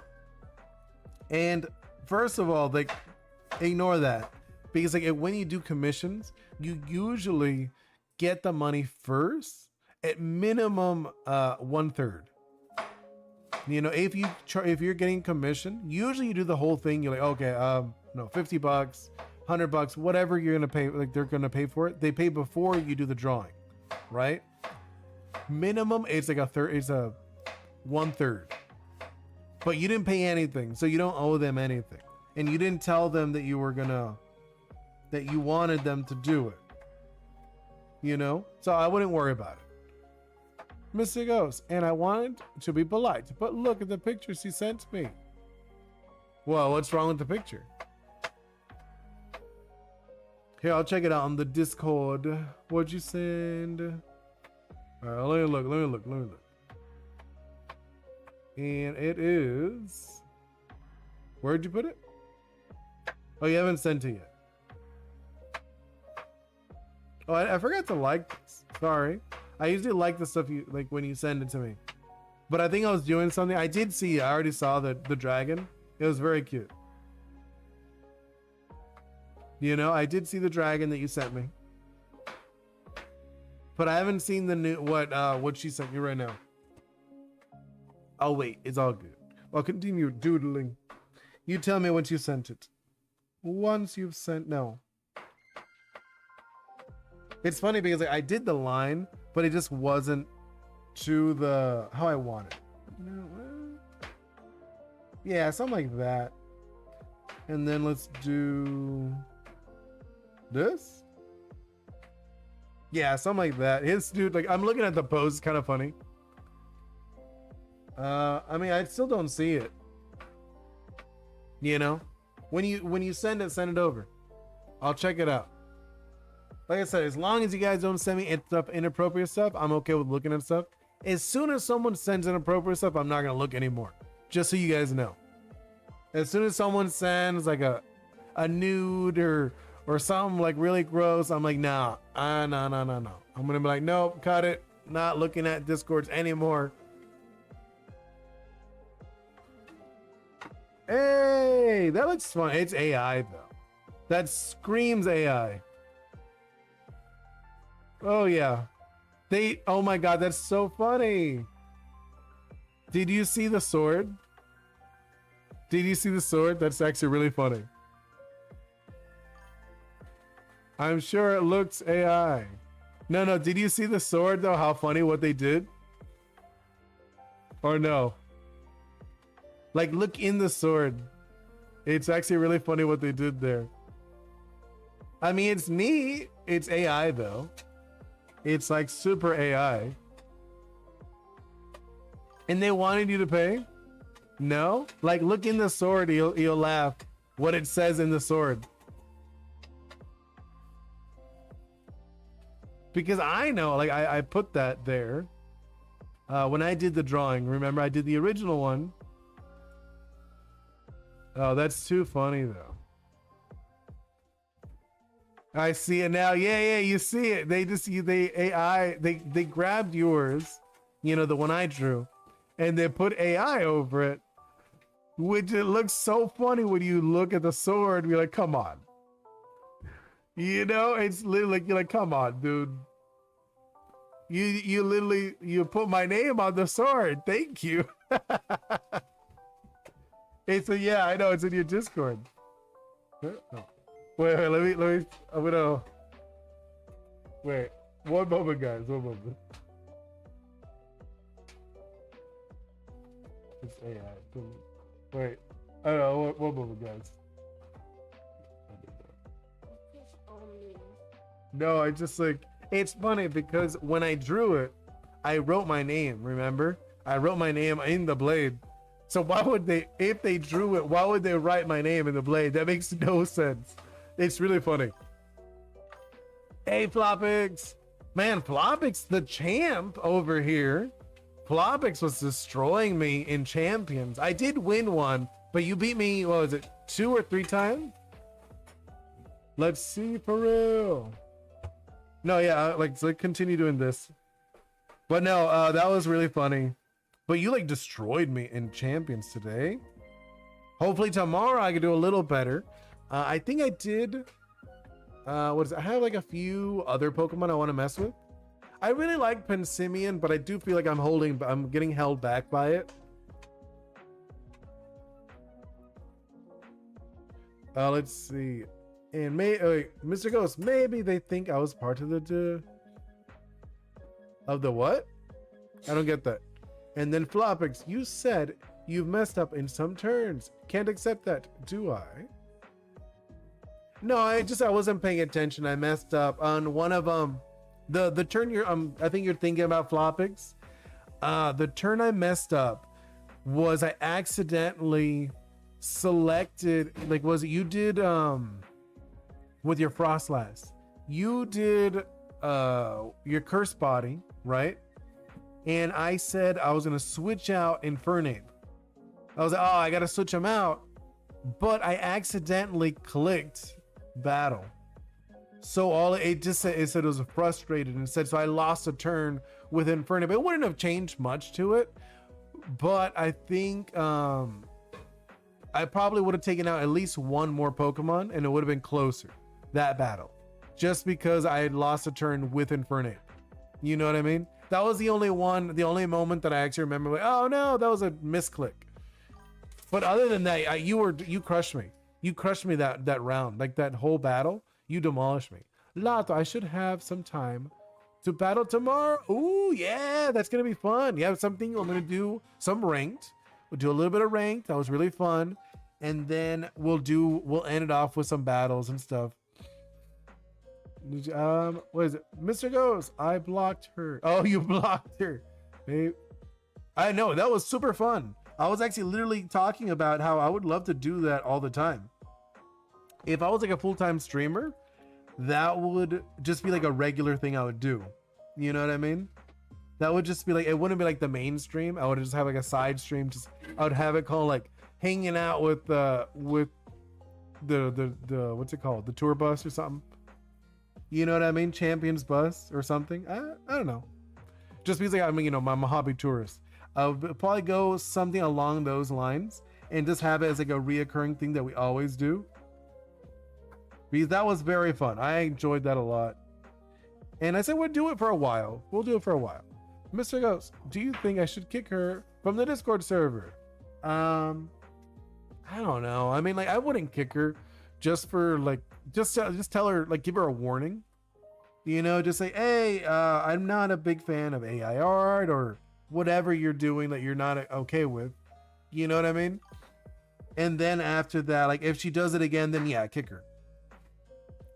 And first of all, like, ignore that, because like when you do commissions, you usually get the money first, at minimum 1/3. You know, if you're getting commission, usually you do the whole thing. You're like, okay, no, $50, $100, whatever you're gonna pay, like they're gonna pay for it. They pay before you do the drawing, right? Minimum, it's like it's a 1/3. But you didn't pay anything, so you don't owe them anything, and you didn't tell them that you wanted them to do it. You know, so I wouldn't worry about it, Mr. Ghost. And I wanted to be polite, but look at the pictures she sent me. Well, what's wrong with the picture? Here, I'll check it out on the Discord. What'd you send? All right, let me look. And it is... Where'd you put it? Oh, you haven't sent it yet. Oh, I forgot to like this. Sorry. I usually like the stuff you like when you send it to me. But I think I was doing something. I did see, I already saw the dragon. It was very cute. You know, I did see the dragon that you sent me. But I haven't seen the new, what she sent me right now. Oh wait, it's all good. I'll continue doodling. You tell me once you sent it. Once you've sent, no. It's funny because like, I did the line, but it just wasn't to the, how I want it. Yeah, something like that. And then let's do this. Yeah, something like that. His dude, like, I'm looking at the pose, it's kind of funny. I mean, I still don't see it. You know, when you send it over. I'll check it out. Like I said, as long as you guys don't send me inappropriate stuff, I'm okay with looking at stuff. As soon as someone sends inappropriate stuff, I'm not gonna look anymore. Just so you guys know. As soon as someone sends like a nude or something like really gross, I'm like, no. I'm gonna be like, nope, cut it. Not looking at Discords anymore. Hey, that looks fun. It's AI though. That screams AI. Oh yeah. Oh my god, that's so funny. Did you see the sword? Did you see the sword? That's actually really funny. I'm sure it looks AI. No, did you see the sword though? How funny what they did? Or no? Like, look in the sword. It's actually really funny what they did there. I mean, it's neat. It's AI though. It's like super AI. And they wanted you to pay? No? Like, look in the sword, you'll laugh what it says in the sword. Because I know, like, I put that there. When I did the drawing, remember I did the original one. Oh, that's too funny though. I see it now. Yeah, yeah, you see it. They grabbed yours, you know, the one I drew, and they put AI over it, which it looks so funny when you look at the sword. You're like, come on. You know, it's literally like, you're like, come on, dude. You literally you put my name on the sword. Thank you. It's a, yeah, I know it's in your Discord. Oh. Wait, let me. I'm gonna wait. One moment, guys. One moment. It's AI. Wait. I don't know. One moment, guys. No, I just like. It's funny because when I drew it, I wrote my name. Remember, I wrote my name in the blade. So why would they, if they drew it, why would they write my name in the blade? That makes no sense. It's really funny. Hey, Flopix. Man, Flopix, the champ over here. Flopix was destroying me in champions. I did win one, but you beat me, what was it, 2 or 3 times? Let's see for real. No, yeah, like continue doing this. But no, that was really funny. But you like destroyed me in champions today. Hopefully tomorrow I can do a little better. I think I did. What is it? I have like a few other Pokemon I want to mess with. I really like Pensimian, but I do feel like I'm getting held back by it. Let's see. And Mr. Ghost, maybe they think I was part of the what? I don't get that. And then Flopix, you said you've messed up in some turns. Can't accept that, do I? No, I wasn't paying attention. I messed up on one of the turn I think you're thinking about Flopix. The turn I messed up was I accidentally selected, like, was it you did with your Frostlass, you did your Curse Body, right? And I said I was gonna switch out Infernape. I was like, oh, I gotta switch them out, but I accidentally clicked battle. So it said it was frustrated and said, so I lost a turn with Infernape. It wouldn't have changed much to it, but I think I probably would have taken out at least one more Pokemon and it would have been closer, that battle, just because I had lost a turn with Infernape. You know what I mean? That was the only moment that I actually remember, like, oh no, that was a misclick. But other than that, you crushed me. You crushed me that round, like that whole battle. You demolished me. Lato, I should have some time to battle tomorrow. Ooh, yeah, that's gonna be fun. Yeah, something I'm gonna do some ranked. We'll do a little bit of ranked. That was really fun. And then we'll end it off with some battles and stuff. What is it? Mr. Ghost, I blocked her. Oh, you blocked her. Babe. I know, that was super fun. I was actually literally talking about how I would love to do that all the time. If I was like a full-time streamer, that would just be like a regular thing I would do. You know what I mean? That would just be like, it wouldn't be like the main stream. I would just have like a side stream. I would have it called like hanging out with the what's it called? The tour bus or something. You know what I mean? Champions bus or something. I don't know. Just because like, I mean, you know, I'm a hobby tourist. I would probably go something along those lines and just have it as like a reoccurring thing that we always do. Because that was very fun. I enjoyed that a lot. And I said we'll do it for a while. We'll do it for a while. Mr. Ghost, do you think I should kick her from the Discord server? I don't know. I mean, like, I wouldn't kick her just for like, just tell her, like, give her a warning. You know, just say, hey, I'm not a big fan of AI art or whatever you're doing that you're not okay with. You know what I mean? And then after that, like, if she does it again, then yeah, kick her.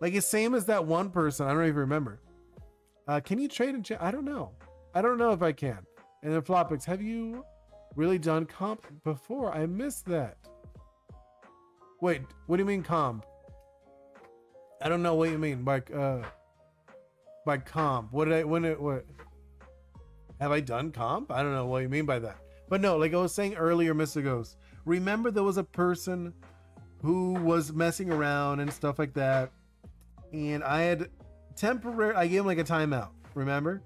Like, it's same as that one person. I don't even remember. Can you trade in chat? I don't know. I don't know if I can. And then Flopix, have you really done comp before? I missed that. Wait, what do you mean comp? I don't know what you mean by comp. What have I done comp? I don't know what you mean by that. But no, like I was saying earlier, Mr. Ghost, remember there was a person who was messing around and stuff like that. And I had I gave him like a timeout, remember?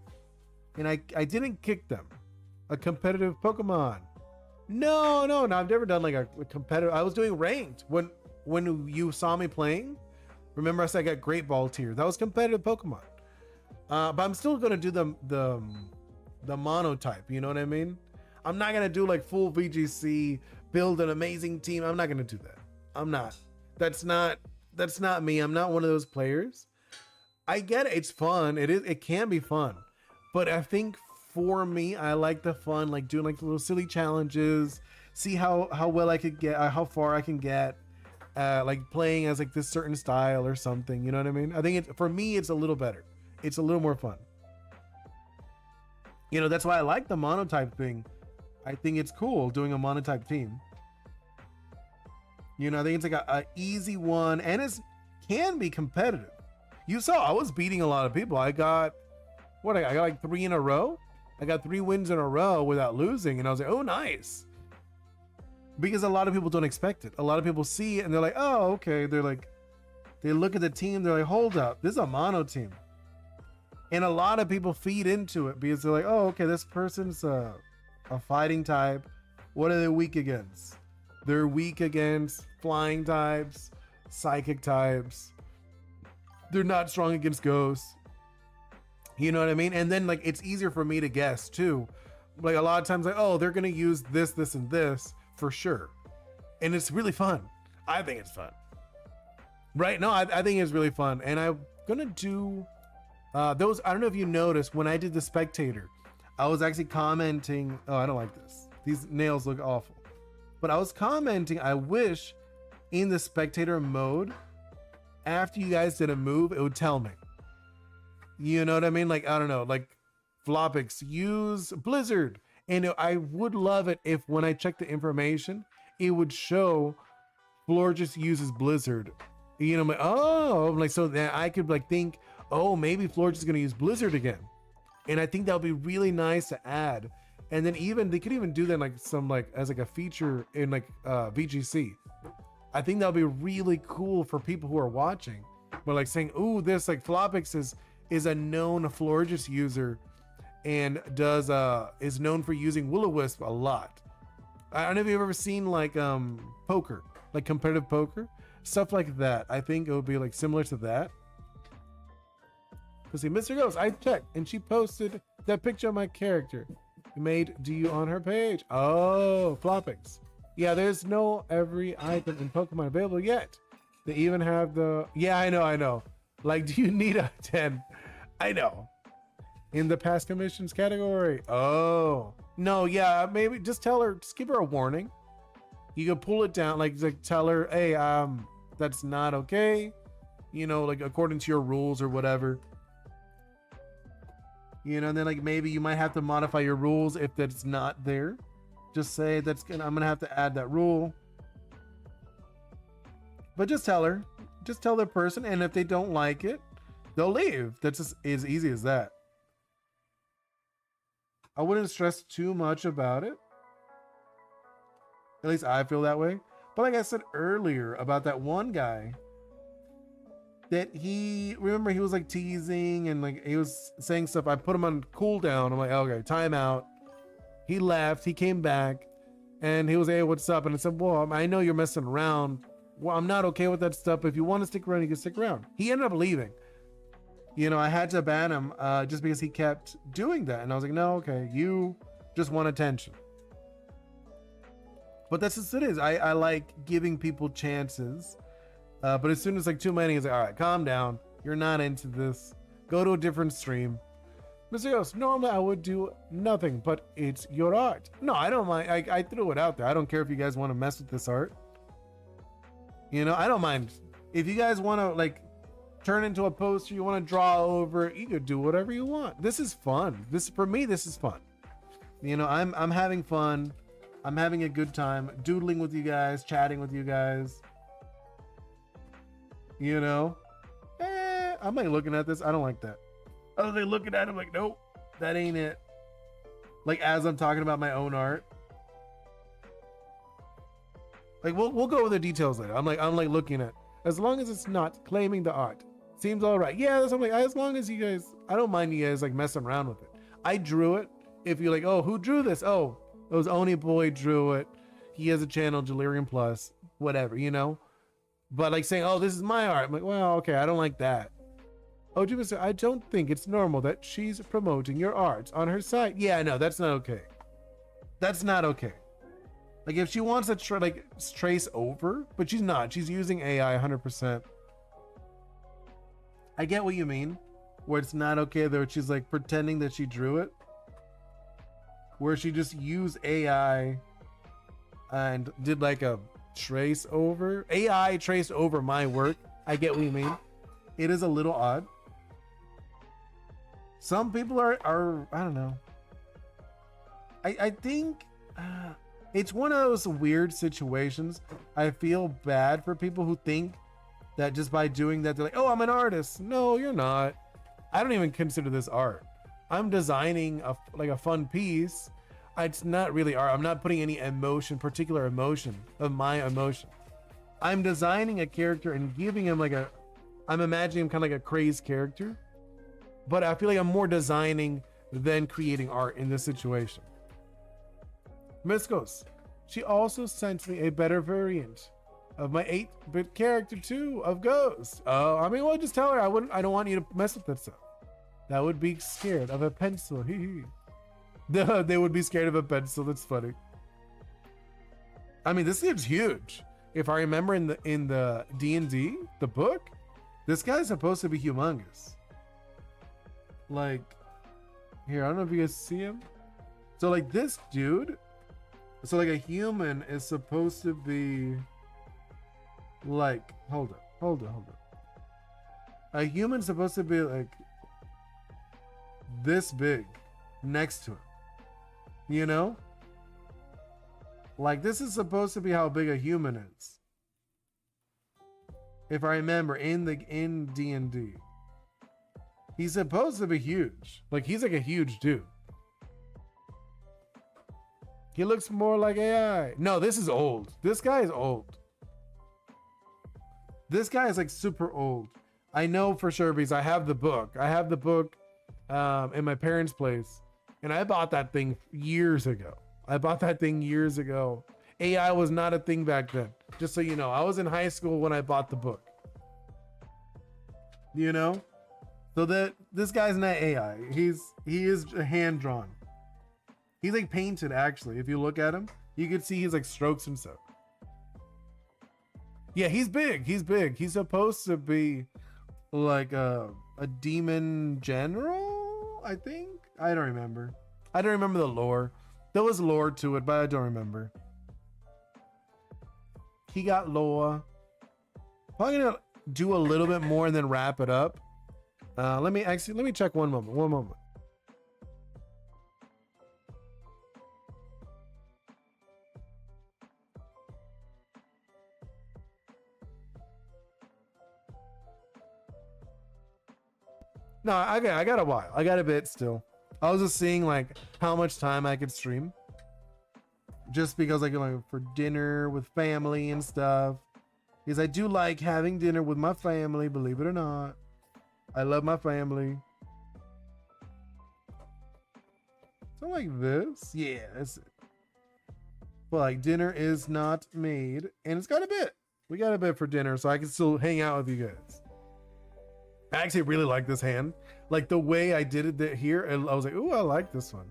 And I didn't kick them. A competitive Pokemon. No, I've never done like a competitive. I was doing ranked when you saw me playing. Remember I said I got Great Ball tier. That was competitive Pokemon. But I'm still gonna do the monotype, you know what I mean? I'm not gonna do like full VGC, build an amazing team. I'm not gonna do that. I'm not. That's not me. I'm not one of those players. I get it. It's fun. It can be fun. But I think for me, I like the fun, like doing like little silly challenges, see how well I could get, how far I can get, like playing as like this certain style or something. You know what I mean? I think for me, it's a little better. It's a little more fun. You know, that's why I like the monotype thing. I think it's cool doing a monotype team. You know, I think it's like a easy one, and it can be competitive. You saw I was beating a lot of people. I got like 3 in a row. I got 3 wins in a row without losing, and I was like, oh, nice. Because a lot of people don't expect it. A lot of people see it and they're like, oh, okay. They're like, they look at the team, they're like, hold up, this is a mono team. And a lot of people feed into it because they're like, oh, okay, this person's a fighting type. What are they weak against? They're weak against flying types, psychic types. They're not strong against ghosts. You know what I mean? And then like it's easier for me to guess too. Like a lot of times like, oh, they're gonna use this, this, and this for sure. And it's really fun. I think it's fun. Right? No, I think it's really fun. And I'm gonna do those. I don't know if you noticed when I did the spectator, I was actually commenting, oh, I don't like this. These nails look awful. But I was commenting, I wish in the spectator mode, after you guys did a move, it would tell me. You know what I mean? Like, I don't know, like Floppix, use Blizzard. And I would love it if when I check the information, it would show Floor just uses Blizzard. You know, I'm like, oh, like, so that I could like think, oh, maybe Floor is going to use Blizzard again. And I think that would be really nice to add. And then they could even do that like some like as like a feature in like VGC. I think that would be really cool for people who are watching. But like saying, ooh, this like Floppix is a known Florges user and is known for using Will-O-Wisp a lot. I don't know if you've ever seen like poker, like competitive poker, stuff like that. I think it would be like similar to that. Let's see, Mr. Ghost, I checked and she posted that picture of my character. Made do you on her page. Oh, Floppix. Yeah, there's no every item in Pokemon available yet. They even have yeah, I know. Like, do you need a 10? I know. In the past commissions category. Oh. No, yeah, maybe just tell her, just give her a warning. You can pull it down, like tell her, hey, that's not okay. You know, like according to your rules or whatever. You know, and then like maybe you might have to modify your rules if that's not there. Just say I'm gonna have to add that rule. But just tell her, just tell the person, and if they don't like it, they'll leave. That's just as easy as that. I wouldn't stress too much about it. At least I feel that way. But like I said earlier about that one guy that remember he was like teasing and like he was saying stuff. I put him on cooldown. I'm like, okay, timeout. He left, he came back and he was, hey, what's up? And I said, well, I know you're messing around. Well, I'm not okay with that stuff. If you want to stick around, you can stick around. He ended up leaving. You know, I had to ban him just because he kept doing that. And I was like, no, okay, you just want attention. But that's just it is. I like giving people chances. But as soon as like too many, it's like, all right, calm down. You're not into this. Go to a different stream. Mr. Ghost, normally I would do nothing, but it's your art. No, I don't mind. I threw it out there. I don't care if you guys want to mess with this art. You know, I don't mind. If you guys want to like turn into a poster, you want to draw over, you could do whatever you want. This is fun. For me, this is fun. You know, I'm having fun. I'm having a good time doodling with you guys, chatting with you guys. You know, I'm like looking at this. I don't like that. Oh, they looking at him like, nope, that ain't it. Like as I'm talking about my own art. Like we'll go over the details later. I'm like looking at, as long as it's not claiming the art, seems all right. Yeah, that's something. As long as you guys, I don't mind you guys like messing around with it. I drew it. If you're like, oh, who drew this? Oh, it was Oni Boi drew it. He has a channel, Delirium Plus, whatever, you know. But like saying, oh, this is my art. I'm like, well, okay, I don't like that. Oh, Jimmy said, I don't think it's normal that she's promoting your art on her site. Yeah, no, that's not okay. That's not okay. Like if she wants to trace over, but she's not. She's using AI 100%. I get what you mean, where it's not okay though. She's like pretending that she drew it, where she just used AI and did like a trace over. AI traced over my work. I get what you mean. It is a little odd. Some people are I don't know. I think it's one of those weird situations. I feel bad for people who think that just by doing that, they're like, oh, I'm an artist. No, you're not. I don't even consider this art. I'm designing a fun piece. It's not really art. I'm not putting any emotion, particular emotion of my emotion. I'm designing a character and giving him I'm imagining him kind of like a crazed character, but I feel like I'm more designing than creating art in this situation. Miss Ghost, she also sent me a better variant of my 8-bit character too of Ghost. Oh, I mean, well, just tell her I don't want you to mess with that stuff. That would be scared of a pencil. They would be scared of a pencil. That's funny. I mean, this seems huge. If I remember in the D&D, the book, this guy's supposed to be humongous. Like, here, I don't know if you guys see him. So like this dude, so like a human is supposed to be like, hold on. A human's supposed to be like this big next to him. You know? Like this is supposed to be how big a human is. If I remember in D&D. He's supposed to be huge. Like he's like a huge dude. He looks more like AI. No, this is old. This guy is old. This guy is like super old. I know for sure because I have the book. I have the book in my parents' place. And I bought that thing years ago. AI was not a thing back then. Just so you know, I was in high school when I bought the book. You know? So that this guy's not AI. He is hand drawn. He's like painted actually. If you look at him, you can see he's like strokes and stuff. Yeah, he's big. He's supposed to be like a demon general, I think. I don't remember the lore. There was lore to it, but I don't remember. He got lore. Probably gonna do a little bit more and then wrap it up. Let me check one moment. No, I got a while. I got a bit still. I was just seeing like how much time I could stream. Just because like for dinner with family and stuff. Because I do like having dinner with my family, believe it or not. I love my family. So like this. Yeah, that's it. But like dinner is not made. And it's got a bit. We got a bit for dinner, so I can still hang out with you guys. I actually really like this hand. Like the way I did it here, and I was like, ooh, I like this one.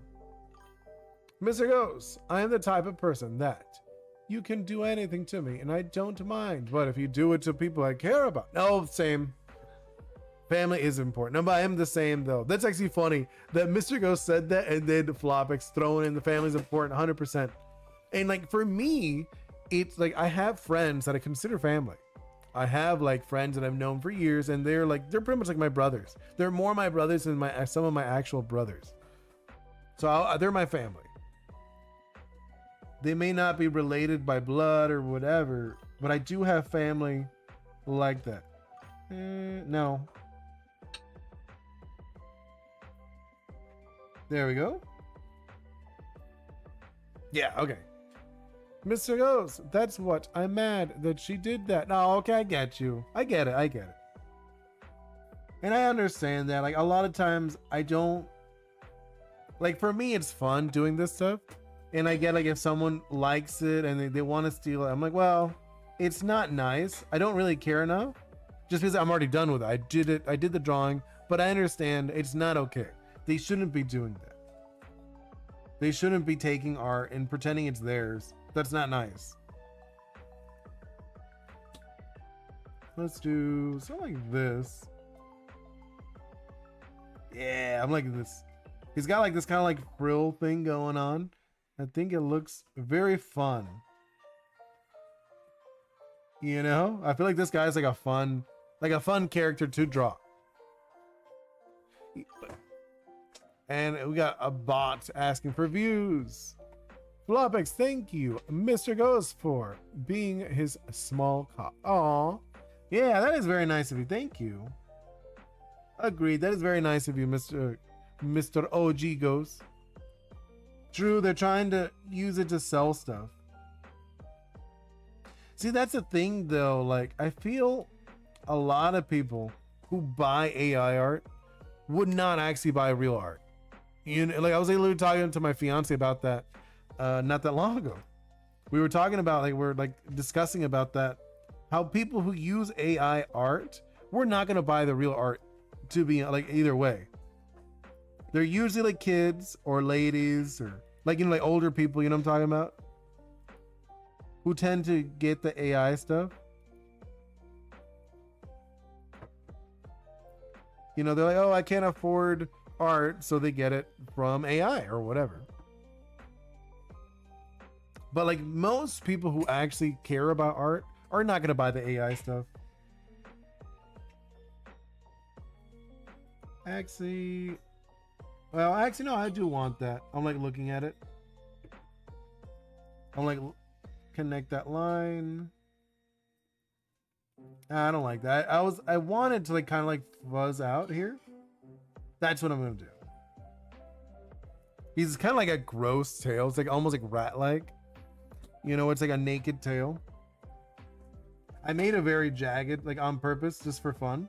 Mr. Ghost, I am the type of person that you can do anything to me and I don't mind. But if you do it to people I care about, no, same. Family is important. No, but I am the same though. That's actually funny that Mr. Ghost said that and then Flopix throwing in the family's important 100%. And like for me, it's like I have friends that I consider family. I have like friends that I've known for years and they're pretty much like my brothers. They're more my brothers than some of my actual brothers. So they're my family. They may not be related by blood or whatever, but I do have family like that. No. There we go. Yeah, okay. Mr. Ghost, that's what I'm mad that she did that. No, okay, I get you. I get it. I get it. And I understand that. Like, a lot of times I don't, like, for me, it's fun doing this stuff. And I get, like, if someone likes it and they want to steal it, I'm like, well, it's not nice. I don't really care enough just because I'm already done with it. I did it. I did the drawing, but I understand it's not okay. They shouldn't be doing that. They shouldn't be taking art and pretending it's theirs. That's not nice. Let's do something like this. Yeah, I'm liking this. He's got like this kind of like frill thing going on. I think it looks very fun. You know, I feel like this guy's like a fun character to draw. And we got a bot asking for views. Flopix, thank you, Mr. Ghost, for being his small cop. Aw, yeah, that is very nice of you. Thank you. Agreed. That is very nice of you, Mr. OG Ghost. True, they're trying to use it to sell stuff. See, that's the thing, though. Like, I feel a lot of people who buy AI art would not actually buy real art. You know, like I was literally talking to my fiance about that not that long ago. We were talking about we're discussing about that, how people who use AI art, we're not gonna buy the real art to be like either way. They're usually like kids or ladies or like older people, you know what I'm talking about? Who tend to get the AI stuff. You know, they're like, oh, I can't afford art, so they get it from AI or whatever. But like most people who actually care about art are not gonna buy the AI stuff. Actually, well, no, I do want that. I'm like looking at it. I'm like, connect that line. I don't like that. I wanted to like kind of like fuzz out here. That's what I'm gonna do. He's kind of like a gross tail. It's like almost like rat-like. You know, it's like a naked tail. I made a very jagged, like on purpose, just for fun.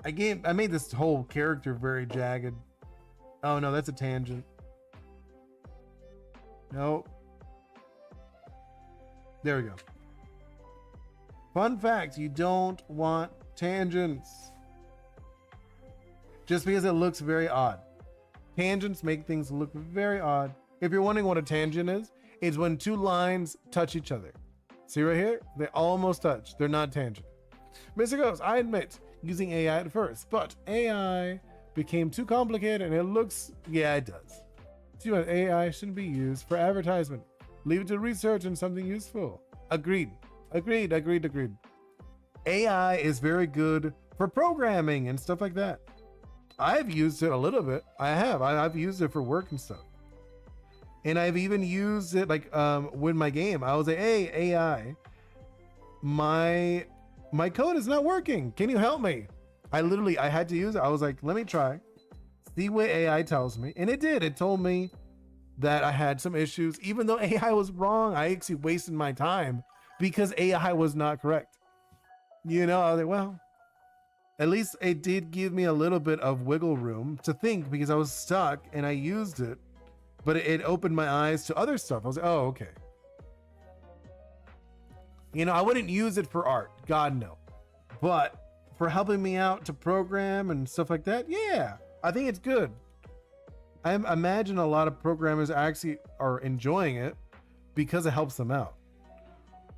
I made this whole character very jagged. Oh no, that's a tangent. Nope. There we go. Fun fact, you don't want tangents. Just because it looks very odd. Tangents make things look very odd. If you're wondering what a tangent is, it's when two lines touch each other. See right here? They almost touch. They're not tangent. Mr. Ghost, I admit, using AI at first, but AI became too complicated and it looks, yeah, it does. See what AI shouldn't be used for advertisement. Leave it to research and something useful. Agreed. Agreed. AI is very good for programming and stuff like that. I've used it a little bit. I've used it for work and stuff. And I've even used it like with my game. I was like, hey, AI, my code is not working. Can you help me? I had to use it. I was like, let me try. See what AI tells me. And it did. It told me that I had some issues. Even though AI was wrong, I actually wasted my time because AI was not correct. You know, I was like, well, at least it did give me a little bit of wiggle room to think because I was stuck and I used it, but it opened my eyes to other stuff. I was like, oh, okay. You know, I wouldn't use it for art, God no. But for helping me out to program and stuff like that, yeah, I think it's good. I imagine a lot of programmers actually are enjoying it because it helps them out.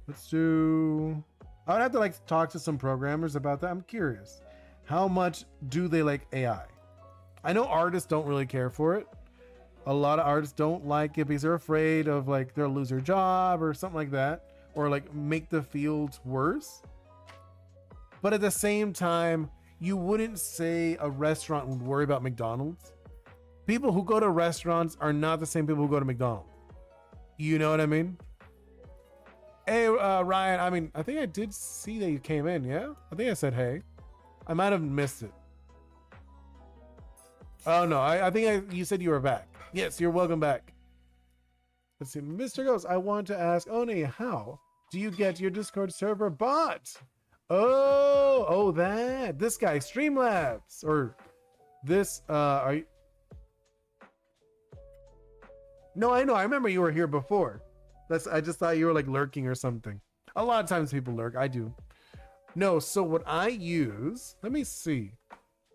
Let's do, I would have to like talk to some programmers about that. I'm curious. How much do they like AI? I know artists don't really care for it. A lot of artists don't like it because they're afraid of like they'll lose their job or something like that, or like make the fields worse. But at the same time, you wouldn't say a restaurant would worry about McDonald's. People who go to restaurants are not the same people who go to McDonald's. You know what I mean? Hey, Ryan, I mean, I think I did see that you came in, yeah? I think I said hey. I might have missed it. Oh no, I think you said you were back. Yes, you're welcome back. Let's see, Mr. Ghost, I want to ask Oni, how do you get your Discord server bot? Oh, this guy, Streamlabs, or this, are you? No, I know, I remember you were here before. I just thought you were like lurking or something. A lot of times people lurk, I do. No, so what I use, let me see.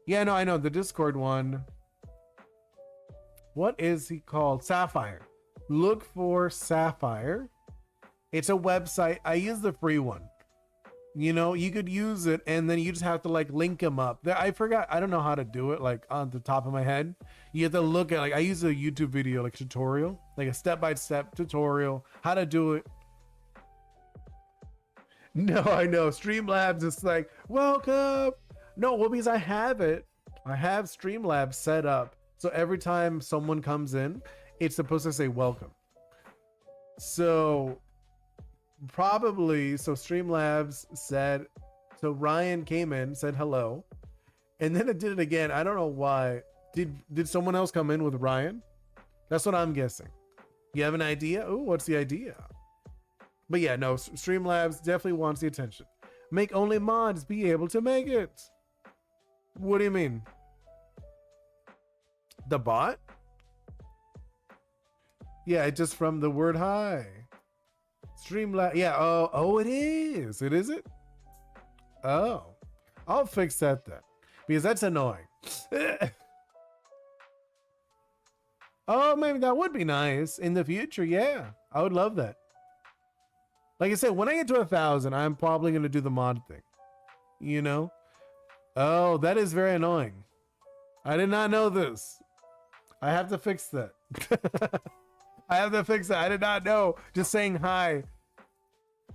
Yeah, no, I know, the Discord one. What is he called? Sapphire. Look for Sapphire. It's a website. I use the free one. You know, you could use it and then you just have to like link them up. I forgot. I don't know how to do it like on the top of my head. You have to look at like, I use a YouTube video like tutorial, like a step-by-step tutorial, how to do it. No, I know. Streamlabs is like, welcome. No, well, because I have it. I have Streamlabs set up. So every time someone comes in, it's supposed to say welcome. So probably, so Streamlabs said, so Ryan came in, said hello, and then it did it again. I don't know why. Did someone else come in with Ryan? That's what I'm guessing. You have an idea? Oh, what's the idea? But yeah, no, Streamlabs definitely wants the attention. Make only mods be able to make it. What do you mean? The bot? Yeah, it's just from the word hi. Streamlabs, yeah, oh, it is. Is it? Oh, I'll fix that then, because that's annoying. Oh, maybe that would be nice in the future. Yeah, I would love that. Like I said, when I get to 1,000, I'm probably going to do the mod thing, you know? Oh, that is very annoying. I did not know this. I have to fix that. I have to fix that. I did not know. Just saying hi.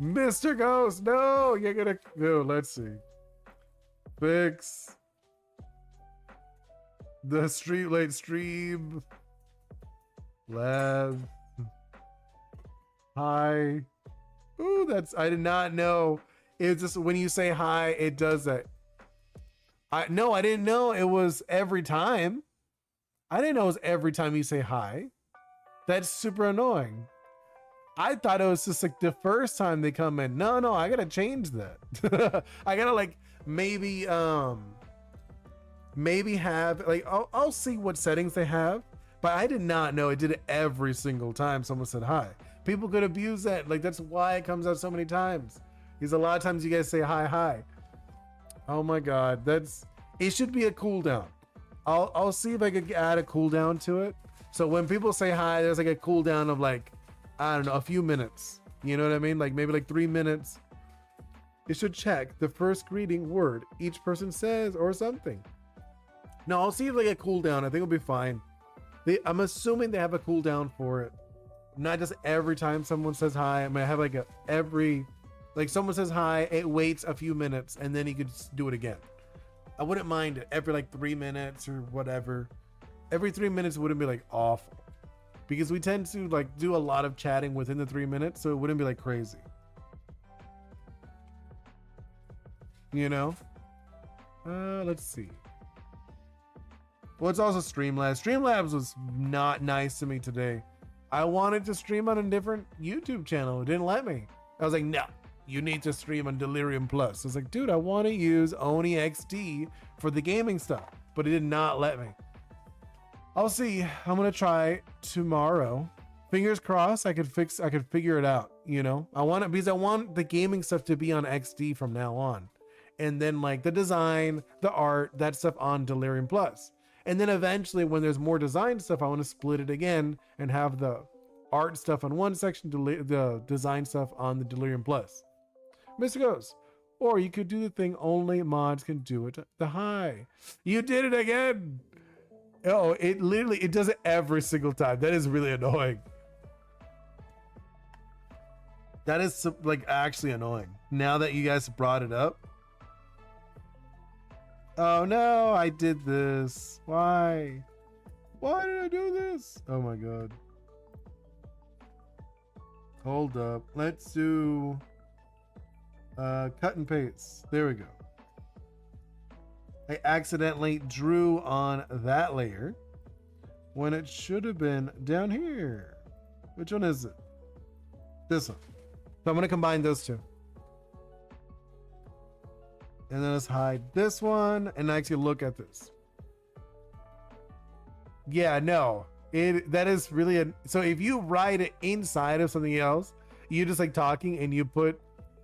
Mr. Ghost, no, you're going to go. Let's see. Fix the stream lab. Hi. Ooh, I did not know. It's just when you say hi, it does that. I didn't know it was every time. I didn't know it was every time you say hi. That's super annoying. I thought it was just like the first time they come in. No, I gotta change that. I gotta like maybe have like I'll see what settings they have, but I did not know it did it every single time someone said hi. People could abuse that. Like that's why it comes out so many times. Because a lot of times you guys say hi. Oh my god, it should be a cooldown. I'll see if I could add a cooldown to it. So when people say hi, there's like a cooldown of like, I don't know, a few minutes. You know what I mean? Like maybe like 3 minutes. It should check the first greeting word each person says or something. No, I'll see if like a cooldown. I think it'll be fine. I'm assuming they have a cooldown for it. Not just every time someone says hi. I'm gonna have like like someone says hi, it waits a few minutes and then you could do it again. I wouldn't mind it every like 3 minutes or whatever. Every 3 minutes wouldn't be like awful, because we tend to like do a lot of chatting within the 3 minutes, so it wouldn't be like crazy, you know? Let's see. Well, it's also Streamlabs. Streamlabs was not nice to me today. I wanted to stream on a different YouTube channel. It didn't let me. I was like, no, you need to stream on Delirium Plus. I was like, dude, I want to use Oni XD for the gaming stuff, but it did not let me. I'll see. I'm gonna try tomorrow. Fingers crossed. I could figure it out. You know, I want it because I want the gaming stuff to be on XD from now on, and then like the design, the art, that stuff on Delirium Plus. And then eventually, when there's more design stuff, I want to split it again and have the art stuff on one section, the design stuff on the Delirium Plus. Mr. Ghost. Or you could do the thing only mods can do it. The hi. You did it again. Oh, it does it every single time. That is really annoying. That is like actually annoying. Now that you guys brought it up. Oh no, I did this. Why? Why did I do this? Oh my god. Hold up. Let's do cut and paste. There we go. I accidentally drew on that layer when it should have been down here. Which one is it? This one. So I'm gonna combine those two. And then let's hide this one and actually look at this. Yeah, no. That is really so if you write it inside of something else, you just like talking and you put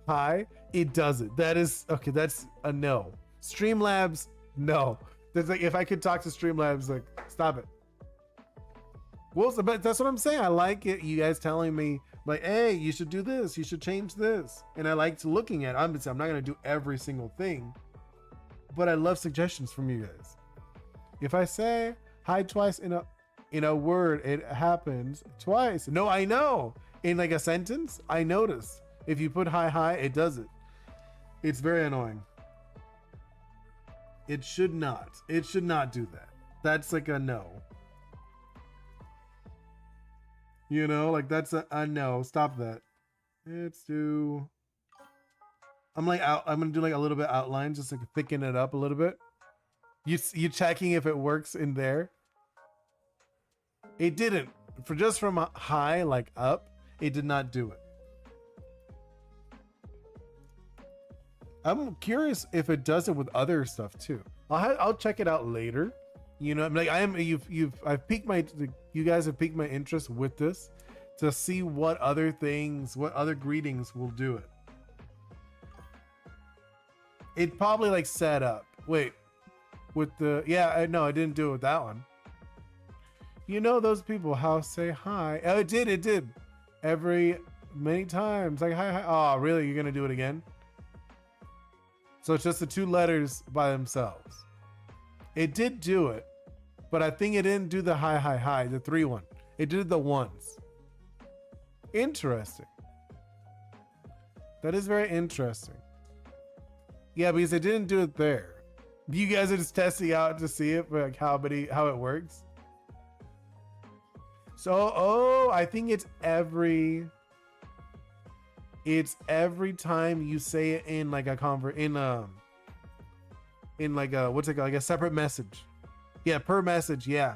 hi, it does it. That is okay, that's a no. Streamlabs, no. That's like if I could talk to Streamlabs, like stop it. Well, but that's what I'm saying. I like it. You guys telling me like, hey, you should do this, you should change this. And I liked looking at it. I'm not gonna do every single thing, but I love suggestions from you guys. If I say hi twice in a word, it happens twice. No, I know. In like a sentence, I notice. If you put hi, it does it. It's very annoying. It should not. It should not do that. That's like a no. You know, like that's a no. Stop that. Let's do. I'm gonna do like a little bit outline, just like thicken it up a little bit. You checking if it works in there? It didn't. For just from high like up, it did not do it. I'm curious if it does it with other stuff too. I'll check it out later. You know, like I've piqued you guys have piqued my interest with this to see what other things, what other greetings will do it. It probably like set up. Wait, with the I didn't do it with that one. You know those people how say hi? Oh, it did. Many times like hi. Oh, really? You're gonna do it again? So it's just the two letters by themselves. It did do it, but I think it didn't do the hi, the 3 one. It did the ones. Interesting. That is very interesting. Yeah, because it didn't do it there. You guys are just testing out to see it, like how it works. So, I think it's every time you say it in like a in like a what's it called, like a separate message. Yeah, per message. Yeah.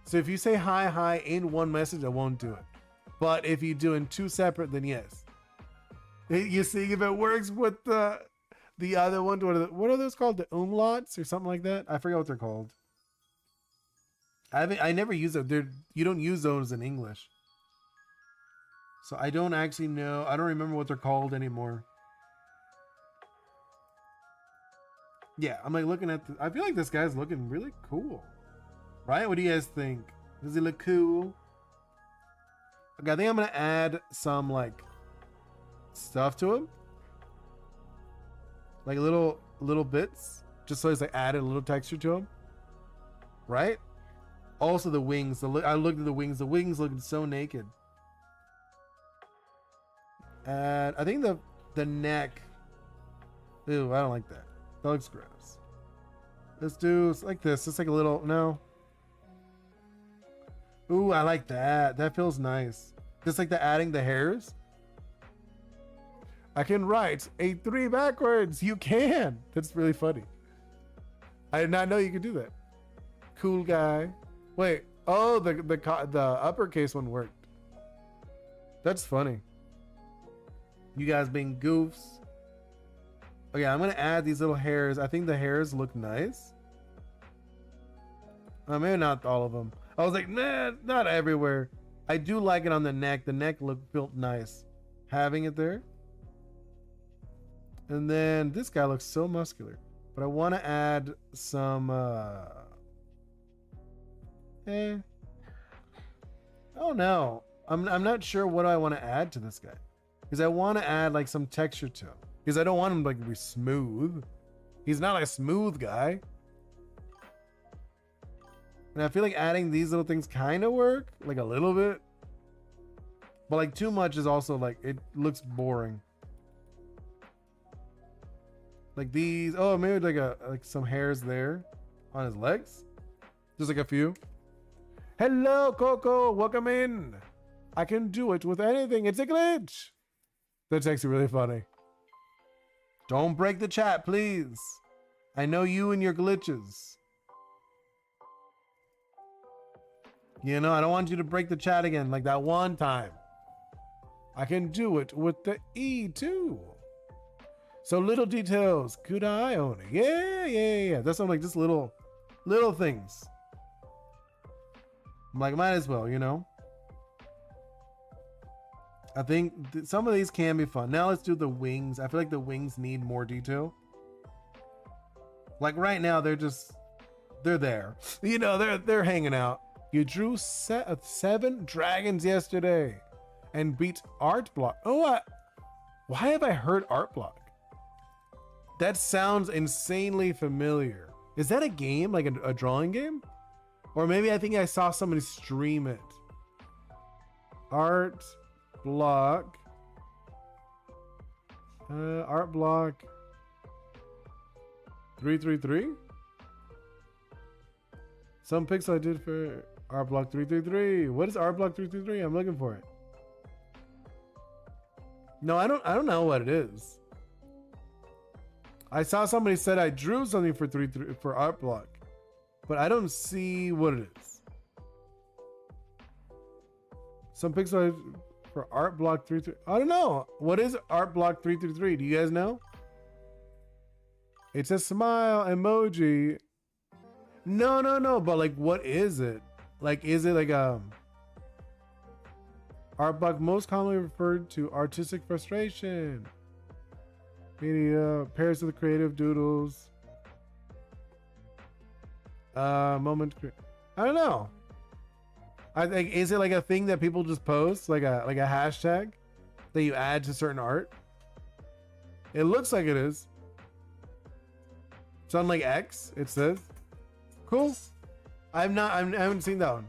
So if you say hi in one message, it won't do it. But if you do in 2 separate, then yes. You see if it works with the other one. What are those called? The umlauts or something like that? I forget what they're called. I never use them. You don't use those in English. So I don't actually know. I don't remember what they're called anymore. Yeah, I'm like looking at I feel like this guy's looking really cool. Right? What do you guys think? Does he look cool? Okay, I think I'm gonna add some like stuff to him. Like little bits. Just so it's like added a little texture to him. Right? Also the wings. I looked at the wings. The wings looking so naked. And I think the neck. Ew, I don't like that. That looks gross. Let's do like this. Just like a little, no. Ooh, I like that. That feels nice. Just like adding the hairs. I can write a 3 backwards. You can. That's really funny. I did not know you could do that. Cool guy. Wait. Oh, the uppercase one worked. That's funny. You guys being goofs. Okay, I'm gonna add these little hairs. I think the hairs look nice. Maybe not all of them. I was like, nah, not everywhere. I do like it on the neck. The neck felt nice having it there. And then this guy looks so muscular. But I want to add some I don't know. I'm not sure what I want to add to this guy. Because I want to add like some texture to him. Because I don't want him to like be smooth. He's not like a smooth guy. And I feel like adding these little things kind of work. Like a little bit. But like too much is also like, it looks boring. Like these, oh, maybe like some hairs there on his legs. Just like a few. Hello, Coco, welcome in. I can do it with anything. It's a glitch. That's actually really funny. Don't break the chat, please. I know you and your glitches. You know, I don't want you to break the chat again like that one time. I can do it with the E too. So little details. Good eye on it. Yeah. That's like just little things. I'm like, might as well, you know. I think some of these can be fun. Now let's do the wings. I feel like the wings need more detail. Like right now, they're there. You know, they're hanging out. You drew 7 dragons yesterday and beat Art Block. Oh, why have I heard Art Block? That sounds insanely familiar. Is that a game, like a drawing game? Or maybe I think I saw somebody stream it. Art Block. Art Block 333. Some pixel I did for Art Block 333. What is Art Block 333? I'm looking for it. No, I don't know what it is. I saw somebody said I drew something for Art Block, but I don't see what it is. Some pixel for Art Block 333. I don't know. What is Art Block 333? Do you guys know? It's a smile emoji. No. But like, what is it? Like, is it like Art Block most commonly referred to artistic frustration. Media pairs of the creative doodles. Moment. I don't know. I think, is it like a thing that people just post, like a hashtag that you add to certain art? It looks like it is. It's on like X. It says. Cool. I haven't seen that one.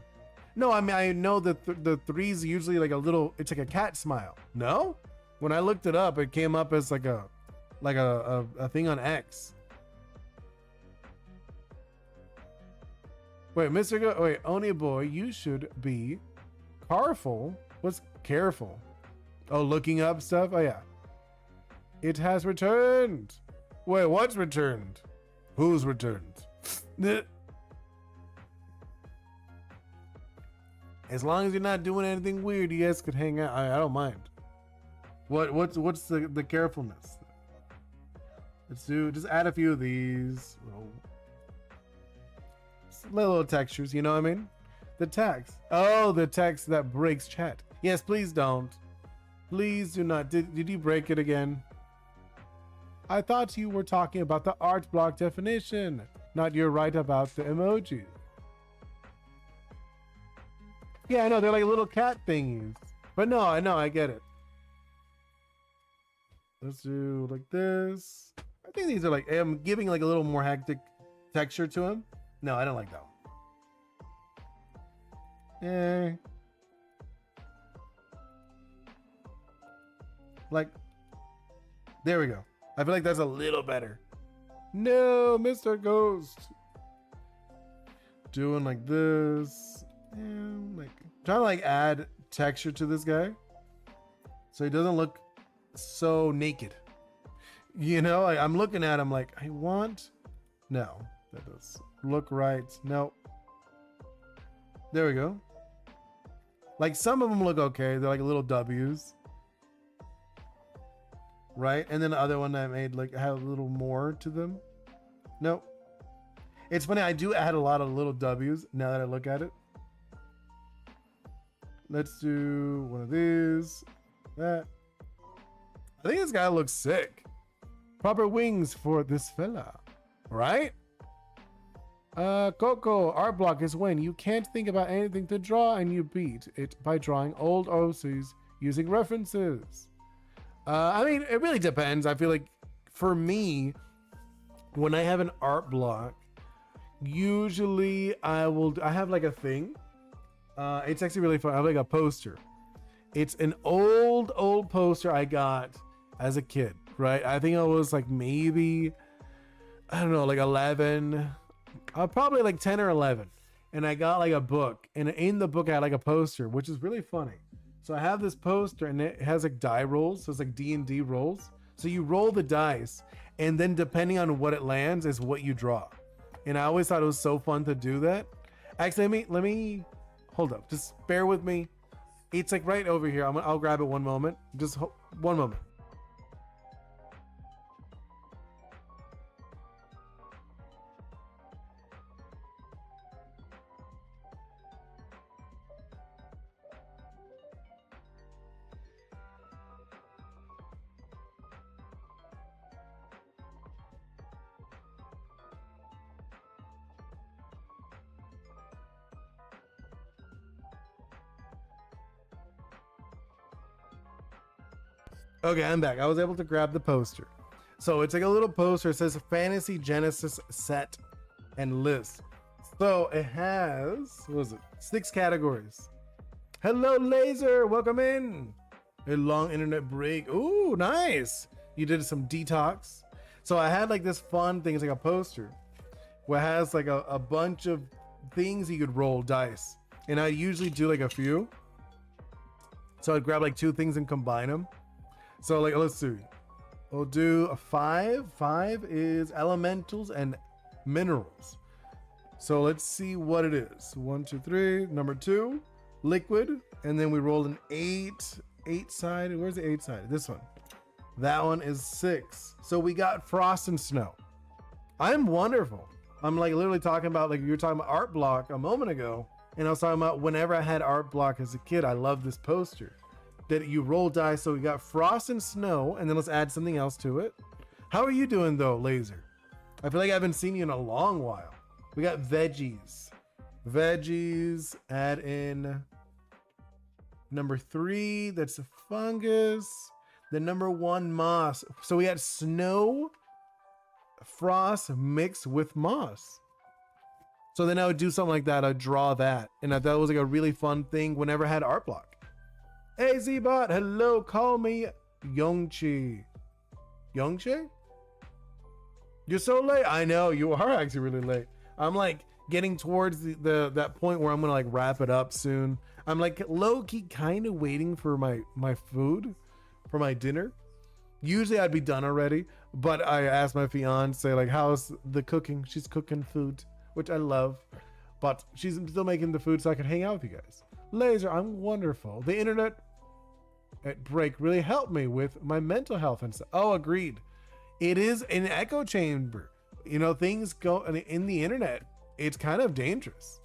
No, I mean I know that the 3's usually like a little. It's like a cat smile. No, when I looked it up, it came up as like a thing on X. Wait, wait, Oni Boi, you should be careful. What's careful? Oh, looking up stuff? Oh, yeah. It has returned. Wait, what's returned? Who's returned? As long as you're not doing anything weird, you guys could hang out. I don't mind. What's the carefulness? Let's just add a few of these little textures, you know what I mean? The text. Oh, the text that breaks chat. Yes, please don't. Please do not. Did you break it again? I thought you were talking about the art block definition, not you're right about the emoji. Yeah, I know, they're like little cat thingies. But no, I know, I get it. Let's do like this. I think these are like, I'm giving like a little more hectic texture to them. No, I don't like that one. Eh. Like, there we go. I feel like that's a little better. No, Mr. Ghost. Doing like this. And like, trying to like add texture to this guy. So he doesn't look so naked. You know, I'm looking at him like, I want. No, that does look right. No. There we go. Like some of them look okay. They're like little W's. Right? And then the other one I made like had a little more to them. Nope. It's funny, I do add a lot of little W's now that I look at it. Let's do one of these. That. I think this guy looks sick. Proper wings for this fella. Right? Coco, art block is when you can't think about anything to draw and you beat it by drawing old OCs using references. I mean, it really depends. I feel like for me, when I have an art block, usually I have like a thing. It's actually really fun. I have like a poster. It's an old poster I got as a kid, right? I think I was like maybe, I don't know, like 11, probably like 10 or 11. And I got like a book, and in the book I had like a poster, which is really funny. So I have this poster and it has like die rolls. So it's like D&D rolls. So you roll the dice, and then depending on what it lands is what you draw. And I always thought it was so fun to do that. Actually, let me hold up. Just bear with me. It's like right over here. I'll grab it one moment. Just one moment. Okay, I'm back. I was able to grab the poster. So it's like a little poster. It says Fantasy Genesis set and list. So it has, what was it? 6 categories. Hello, Laser. Welcome in. A long internet break. Ooh, nice. You did some detox. So I had like this fun thing. It's like a poster where it has like a bunch of things you could roll dice. And I usually do like a few. So I'd grab like 2 things and combine them. So like, let's see. We'll do a 5. 5 is elementals and minerals. So let's see what it is. 1, 2, 3. Number 2, liquid. And then we roll an 8. 8 side. Where's the 8 side? This one. That one is 6. So we got frost and snow. I'm wonderful. I'm like literally talking about, like you were talking about art block a moment ago. And I was talking about whenever I had art block as a kid, I loved this poster. That you roll dice. So we got frost and snow, and then let's add something else to it. How are you doing though, Laser? I feel like I haven't seen you in a long while. We got veggies. Veggies, add in number 3, that's a fungus. Then number 1, moss. So we had snow, frost mixed with moss. So then I would do something like that. I'd draw that. And I thought it was like a really fun thing whenever I had art block. Hey Z-Bot, hello, call me Yongchi. Yongchi? You're so late. I know, you are actually really late. I'm like getting towards that point where I'm gonna like wrap it up soon. I'm like low-key kind of waiting for my food, for my dinner. Usually I'd be done already, but I asked my fiance like, how's the cooking? She's cooking food, which I love, but she's still making the food so I can hang out with you guys. Laser, I'm wonderful. The internet at break really helped me with my mental health and stuff. Oh, agreed. It is an echo chamber. You know, things go in the internet. It's kind of dangerous.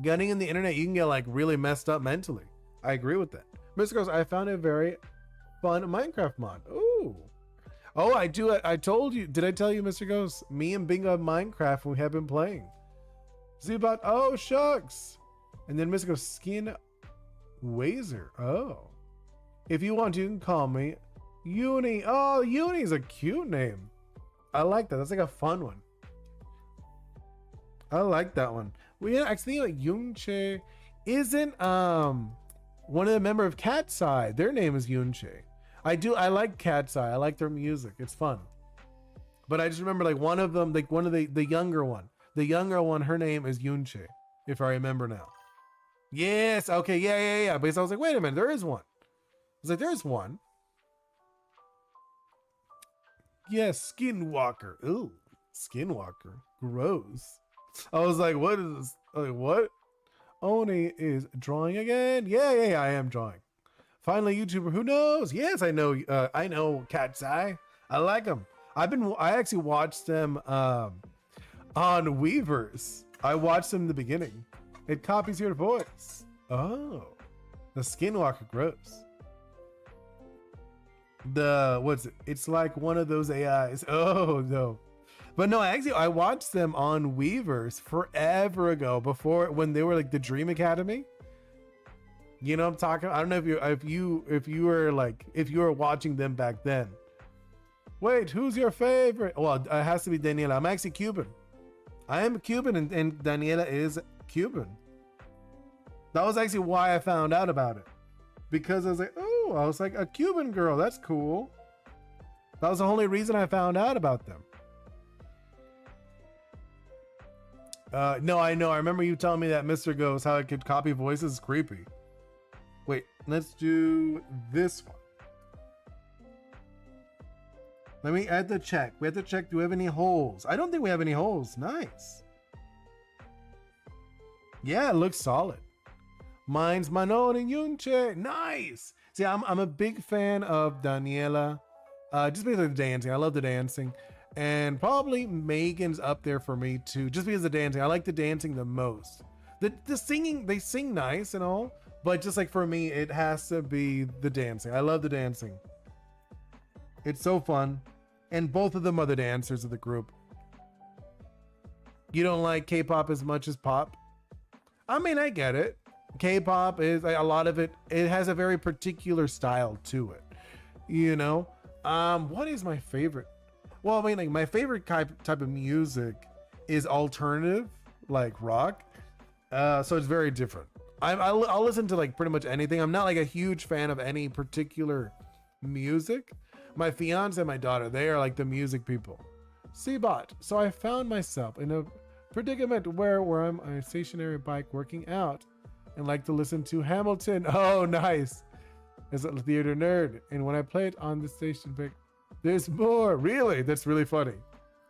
Getting in the internet, you can get like really messed up mentally. I agree with that. Mr. Ghost, I found a very fun Minecraft mod. Ooh. Oh, I do. I told you. Did I tell you, Mr. Ghost? Me and Bingo have Minecraft and we have been playing. Z-Bot, oh, shucks. And then Mr. Ghost, Skin Wazer. Oh. If you want, you can call me Uni. Oh, Uni's a cute name. I like that. That's like a fun one. I like that one. We actually like Yunche isn't one of the member of Cat's Eye. Their name is Yunche. I like Cat's Eye. I like their music. It's fun. But I just remember like one of them, like one of the younger one. The younger one, her name is Yunche, if I remember now. Yes, okay, yeah. Because I was like, wait a minute, there is one. I was like, there's one. Yes, Skinwalker. Ooh, Skinwalker. Gross. I was like, what is this? Like, what? Oni is drawing again. Yeah, I am drawing. Finally, YouTuber. Who knows? Yes, I know. I know Cat's Eye. I like them. I actually watched them on Weavers. I watched them in the beginning. It copies your voice. Oh, the Skinwalker. Gross. What's it? It's like one of those AIs. Oh no. But no, I watched them on Weavers forever ago, before when they were like the Dream Academy. You know what I'm talking about? I don't know if you were watching them back then. Wait, who's your favorite? Well, it has to be Daniela. I'm actually Cuban. I am Cuban and Daniela is Cuban. That was actually why I found out about it. Because I was like, a Cuban girl, that's cool. That was the only reason I found out about them. No, I know. I remember you telling me that Mr. Ghost, how it could copy voices is creepy. Wait, let's do this one. Let me add the check. We have to check, do we have any holes? I don't think we have any holes. Nice. Yeah, it looks solid. Mine's Manon and Yunche. Nice. See, I'm a big fan of Daniela. Just because of the dancing. I love the dancing. And probably Megan's up there for me too, just because of the dancing. I like the dancing the most. The singing, they sing nice and all, but just like for me, it has to be the dancing. I love the dancing. It's so fun. And both of them are the dancers of the group. You don't like K-pop as much as pop? I mean, I get it. K-pop is a lot of it. It has a very particular style to it. You know, what is my favorite? Well, I mean, like my favorite type of music is alternative, like rock. So it's very different. I'll listen to like pretty much anything. I'm not like a huge fan of any particular music. My fiance and my daughter, they are like the music people. C-Bot. So I found myself in a predicament where I'm on a stationary bike working out and like to listen to Hamilton. Oh, nice. As a theater nerd. And when I play it on the station bike, there's more. Really? That's really funny.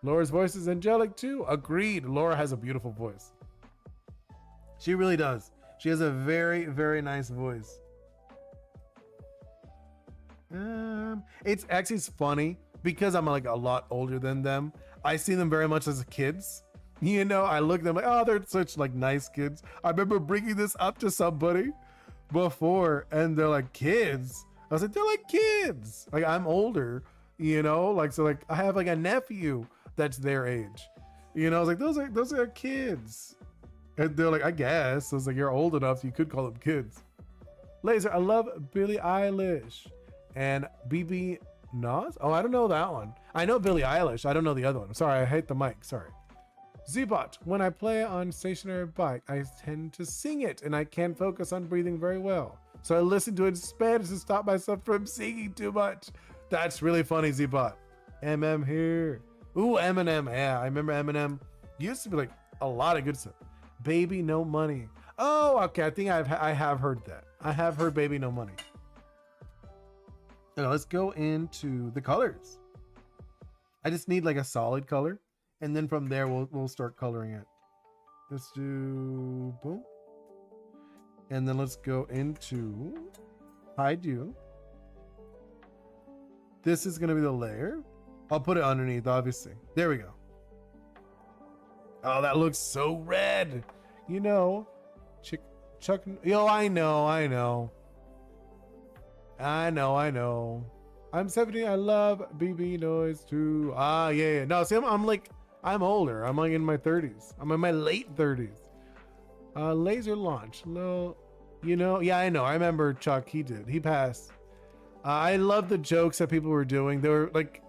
Laura's voice is angelic too. Agreed. Laura has a beautiful voice. She really does. She has a very, very nice voice. It's actually funny because I'm like a lot older than them. I see them very much as kids. You know, I look at them like, oh, they're such like nice kids. I remember bringing this up to somebody before and they're like, kids? I was like, they're like kids. Like I'm older, you know, like, so like I have like a nephew that's their age. You know, I was like, those are kids. And they're like, I guess. I was like, you're old enough, you could call them kids. Laser, I love Billie Eilish and BB Nas. Oh, I don't know that one. I know Billie Eilish. I don't know the other one. Sorry, I hate the mic. Sorry. Z-Bot, when I play on stationary bike, I tend to sing it and I can't focus on breathing very well. So I listen to it in Spanish to stop myself from singing too much. That's really funny, Z-Bot. MM here. Ooh, Eminem. Yeah, I remember Eminem. Used to be like a lot of good stuff. Baby No Money. Oh, okay. I think I have heard that. I have heard Baby No Money. Now let's go into the colors. I just need like a solid color. And then from there, we'll start coloring it. Let's do boom. And then let's go into hide you. This is going to be the layer. I'll put it underneath, obviously. There we go. Oh, that looks so red. You know, Chuck. Yo, I know. I'm 17. I love BB noise too. Ah, yeah. No, see, I'm older. I'm like in my 30s. I'm in my late 30s. Laser launch. Low. You know, yeah, I know. I remember Chuck. He passed. I love the jokes that people were doing. They were like,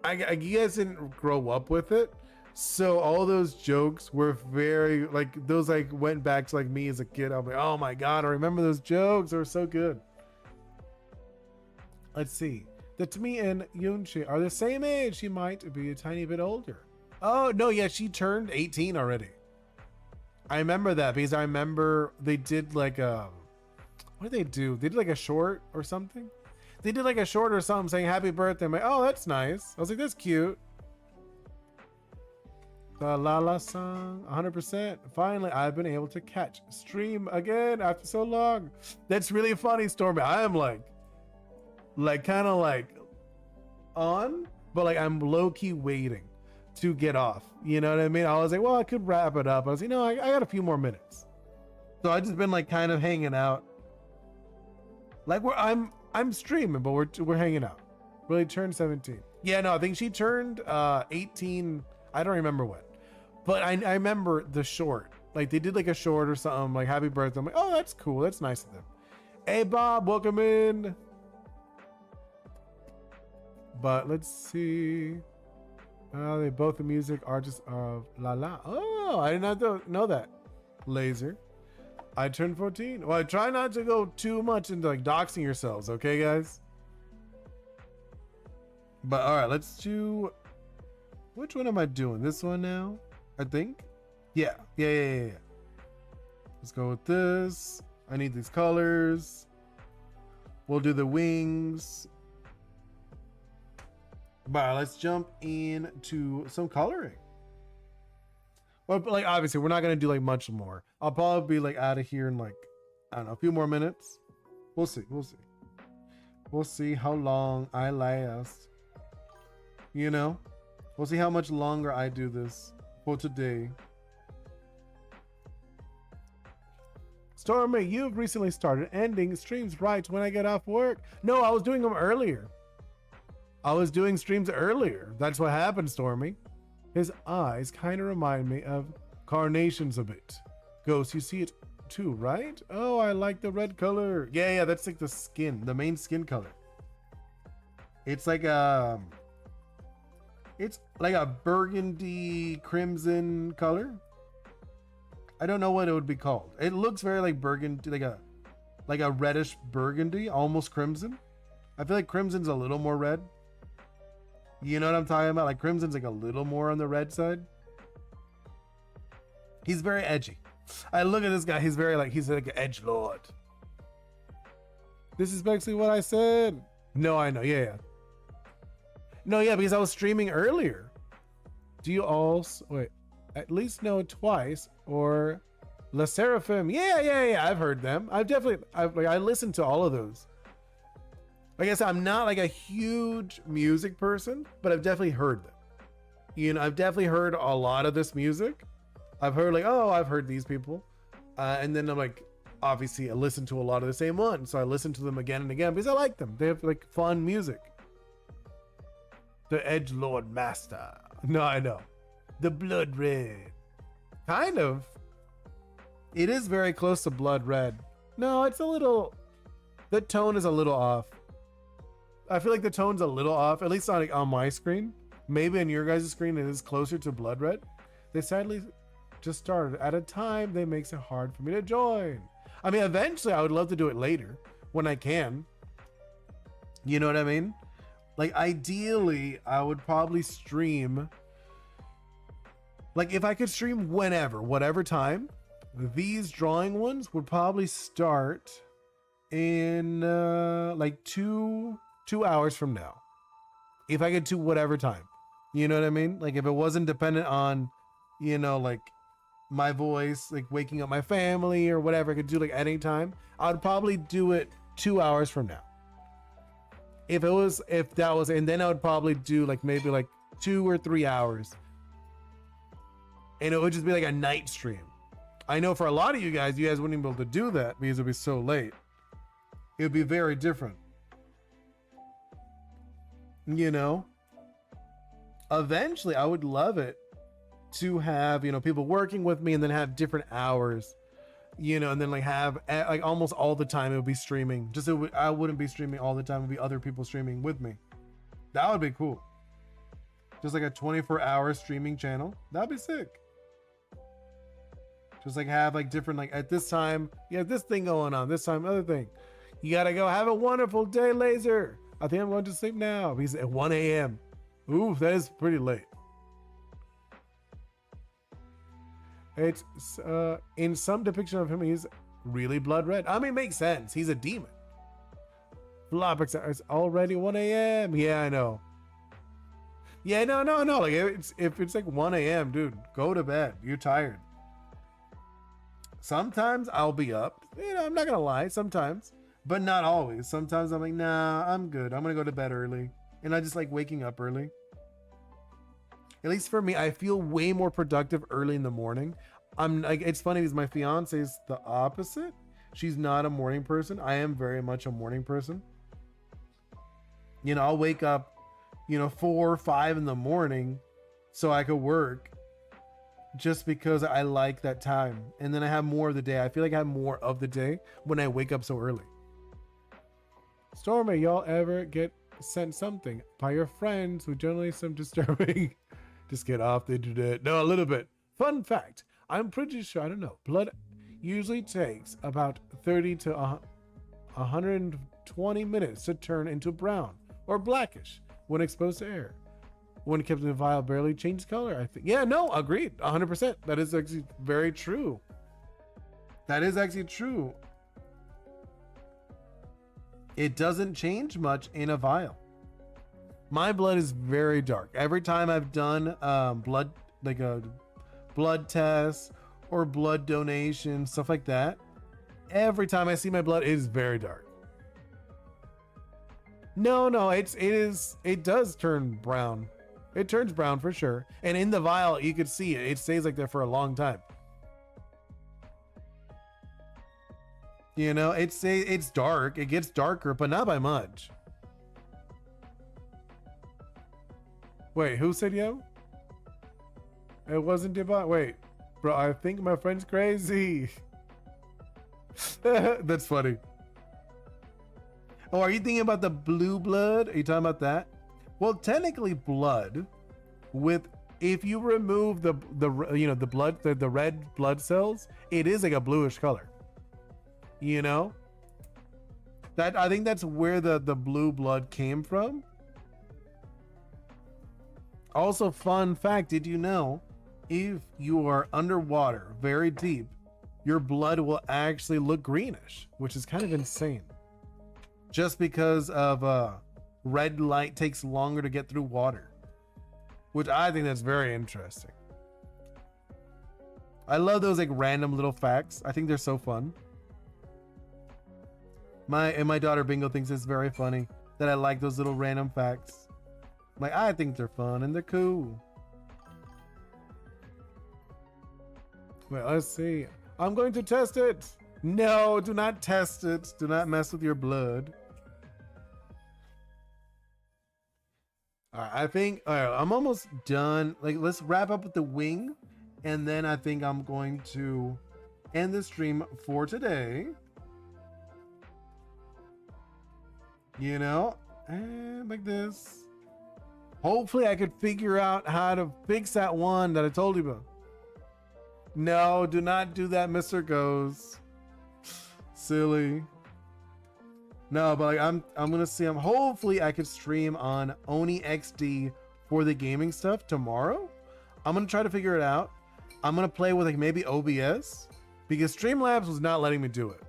you guys didn't grow up with it. So all those jokes were very like those like went back to like me as a kid. I'm like, oh my God, I remember those jokes. They were so good. Let's see. That to me and Yunchi are the same age. She might be a tiny bit older. Oh no, yeah, she turned 18 already. I remember that because I remember they did like what did they do? They did like a short or something. They did like a short or something saying happy birthday. I'm like, oh, that's nice. I was like, that's cute. The La song, 100%. Finally, I've been able to catch stream again after so long. That's really funny, Stormy. I am like kind of like on, but like I'm low key waiting to get off. You know what I mean? I was like, well, I could wrap it up. I was like, no, I got a few more minutes. So I just been like kind of hanging out. Like I'm streaming, but we're hanging out. Really turned 17. Yeah, no, I think she turned 18. I don't remember when. But I remember the short. Like they did like a short or something, like happy birthday. I'm like, oh, that's cool. That's nice of them. Hey Bob, welcome in. But let's see. They both the music artists of La La. Oh, I did not know that. Laser. I turned 14. Well, I try not to go too much into like doxing yourselves, okay, guys? But all right, let's do. Which one am I doing? This one now, I think. Yeah. Let's go with this. I need these colors. We'll do the wings. But let's jump into some coloring. But like obviously we're not gonna do like much more. I'll probably be like out of here in like, I don't know, a few more minutes. We'll see. We'll see how long I last. You know? We'll see how much longer I do this for today. Stormy, you've recently started ending streams right when I get off work. No, I was doing them earlier. I was doing streams earlier. That's what happened, Stormy. His eyes kind of remind me of carnations a bit. Ghost, you see it too, right? Oh, I like the red color. Yeah, that's like the skin, the main skin color. It's like a burgundy crimson color. I don't know what it would be called. It looks very like burgundy, like a reddish burgundy, almost crimson. I feel like crimson's a little more red. You know what I'm talking about? Like crimson's like a little more on the red side. He's very edgy. I look at this guy. He's like an edge lord. This is basically what I said. No, I know. Yeah. No, yeah, because I was streaming earlier. Do you all at least know Twice or La Seraphim? Yeah. I've heard them. I listened to all of those. Like I said, I'm not like a huge music person, but I've definitely heard them. You know, I've definitely heard a lot of this music. I've heard I've heard these people. And then I'm like, obviously I listen to a lot of the same ones. So I listen to them again and again because I like them. They have like fun music. The Edgelord Master. No, I know. The Blood Red. Kind of. It is very close to Blood Red. No, the tone is a little off. I feel like the tone's a little off, at least on my screen. Maybe on your guys' screen it is closer to Blood Red. They sadly just started at a time that makes it hard for me to join. I mean, eventually I would love to do it later when I can. You know what I mean? Like ideally, I would probably stream. Like if I could stream whatever time, these drawing ones would probably start in like two hours from now. If I could do whatever time, you know what I mean? Like if it wasn't dependent on, you know, like my voice, like waking up my family or whatever I could do like at any time, I would probably do it 2 hours from now. And then I would probably do like maybe like 2 or 3 hours. And it would just be like a night stream. I know for a lot of you guys wouldn't be able to do that because it'd be so late. It would be very different. You know? Eventually, I would love it to have, you know, people working with me and then have different hours, you know, and then like have like almost all the time it would be streaming. I wouldn't be streaming all the time. It would be other people streaming with me. That would be cool. Just like a 24-hour streaming channel. That'd be sick. Just like have like different, like at this time, you have this thing going on, this time, other thing. You gotta go have a wonderful day, Laser. I think I'm going to sleep now. He's at 1 a.m. Ooh, that is pretty late. It's in some depiction of him, he's really blood red. I mean, it makes sense. He's a demon. Flopix, it's already 1 a.m. Yeah, I know. Yeah, no. Like if it's like 1 a.m., dude, go to bed. You're tired. Sometimes I'll be up. You know, I'm not gonna lie. Sometimes, but not always. Sometimes I'm like, nah, I'm good. I'm gonna go to bed early, and I just like waking up early. At least for me, I feel way more productive early in the morning. I'm like, it's funny because my fiance is the opposite. She's not a morning person. I am very much a morning person. You know, I'll wake up, you know, 4 or 5 in the morning so I could work just because I like that time. And then I have more of the day. I feel like I have more of the day when I wake up so early. Stormy, y'all ever get sent something by your friends who generally some disturbing? Just get off the internet. No, a little bit. Fun fact. I'm pretty sure, I don't know. Blood usually takes about 30 to 120 minutes to turn into brown or blackish when exposed to air. When kept in a vial, barely changes color, I think. Yeah, no, agreed. 100%. That is actually very true. That is actually true. It doesn't change much in a vial. My blood is very dark. Every time I've done blood, like a blood tests or blood donation, stuff like that, every time I see my blood, it is very dark. No, it does turn brown. It turns brown for sure. And in the vial, you could see it. It stays like that for a long time. You know, it's dark. It gets darker, but not by much. Wait, who said yo? It wasn't Devon. Wait, bro, I think my friend's crazy. That's funny. Oh, are you thinking about the blue blood? Are you talking about that? Well, technically blood if you remove the red blood cells, it is like a bluish color. You know? That I think that's where the blue blood came from. Also, fun fact, did you know if you are underwater very deep, your blood will actually look greenish, which is kind of insane. Just because of red light takes longer to get through water, which I think that's very interesting. I love those like random little facts. I think they're so fun. My daughter Bingo thinks it's very funny that I like those little random facts. Like, I think they're fun and they're cool. Wait, let's see. I'm going to test it. No, do not test it. Do not mess with your blood. All right, I think I'm almost done. Like, let's wrap up with the wing, and then I think I'm going to end the stream for today. You know, and like this. Hopefully I could figure out how to fix that one that I told you about. No, do not do that, Mr. Goes. Silly. No, but like I'm gonna see. Hopefully I could stream on Oni XD for the gaming stuff tomorrow. I'm gonna try to figure it out. I'm gonna play with like maybe OBS because Streamlabs was not letting me do it.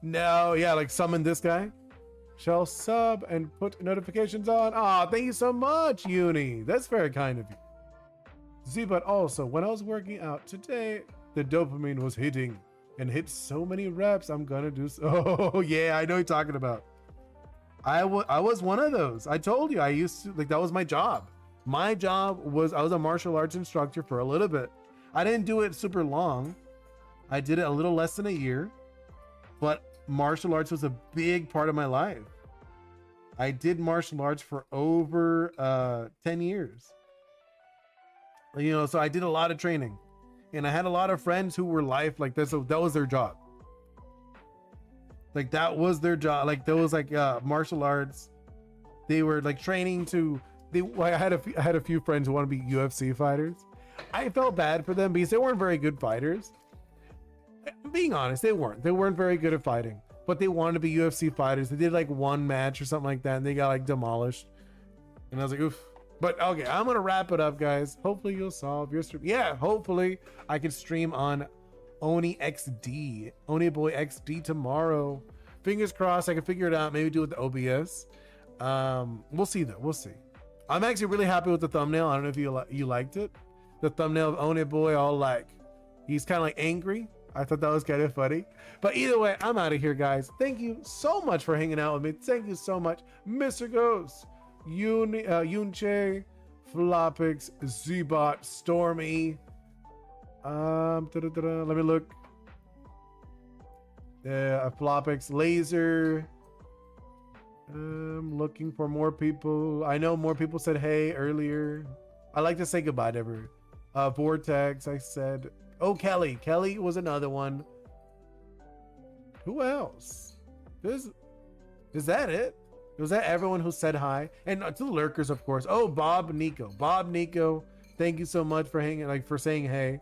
No, yeah, like summon this guy. Shall sub and put notifications on. Ah, thank you so much, Uni. That's very kind of you. Z, but also when I was working out today, the dopamine was hitting and hit so many reps. I'm gonna do so. Oh yeah, I know you're talking about. I was one of those. I told you I used to, like, that was my job. My job was, I was a martial arts instructor for a little bit. I didn't do it super long. I did it a little less than a year, but martial arts was a big part of my life. I did martial arts for over 10 years. You know, so I did a lot of training and I had a lot of friends who were life like this. So that was their job. Like that was their job. Like there was like martial arts. They were like training to, I had a few friends who want to be UFC fighters. I felt bad for them because they weren't very good fighters. Being honest, they weren't very good at fighting, but they wanted to be UFC fighters. They did like one match or something like that and they got like demolished. And I was like, oof. But okay, I'm gonna wrap it up, guys. Hopefully you'll solve your stream. Yeah, hopefully I can stream on Oni XD, Oni Boi XD tomorrow. Fingers crossed I can figure it out. Maybe do it with the OBS. We'll see though. We'll see. I'm actually really happy with the thumbnail. I don't know if you liked it. The thumbnail of Oni Boi, all like, he's kind of like angry. I thought that was kind of funny. But either way, I'm out of here, guys. Thank you so much for hanging out with me. Thank you so much, Mr. Ghost, Yunche, Flopix, Zbot, Stormy. Let me look. Flopix, Laser. I'm looking for more people. I know more people said hey earlier. I like to say goodbye to everyone. Vortex, I said. Oh, Kelly. Kelly was another one. Who else? Is that it? Was that everyone who said hi? And to the lurkers, of course. Oh, Bob Nico. Bob Nico, thank you so much for for saying hey.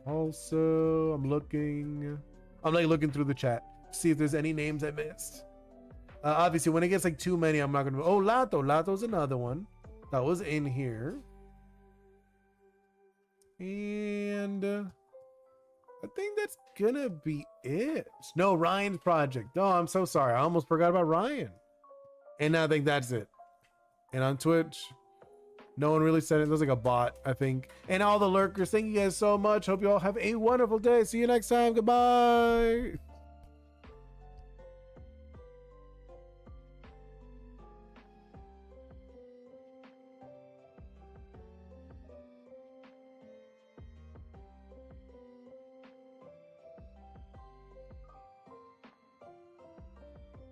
Also, I'm like looking through the chat, see if there's any names I missed. Obviously, when it gets like too many, I'm not gonna. Oh, Lato. Lato's another one that was in here. And I think that's gonna be it. No, Ryan's project. Oh, I'm so sorry. I almost forgot about Ryan. And I think that's it. And on Twitch, No one really said it. There's like a bot, I think. And all the lurkers, thank you guys so much. Hope you all have a wonderful day. See you next time. Goodbye.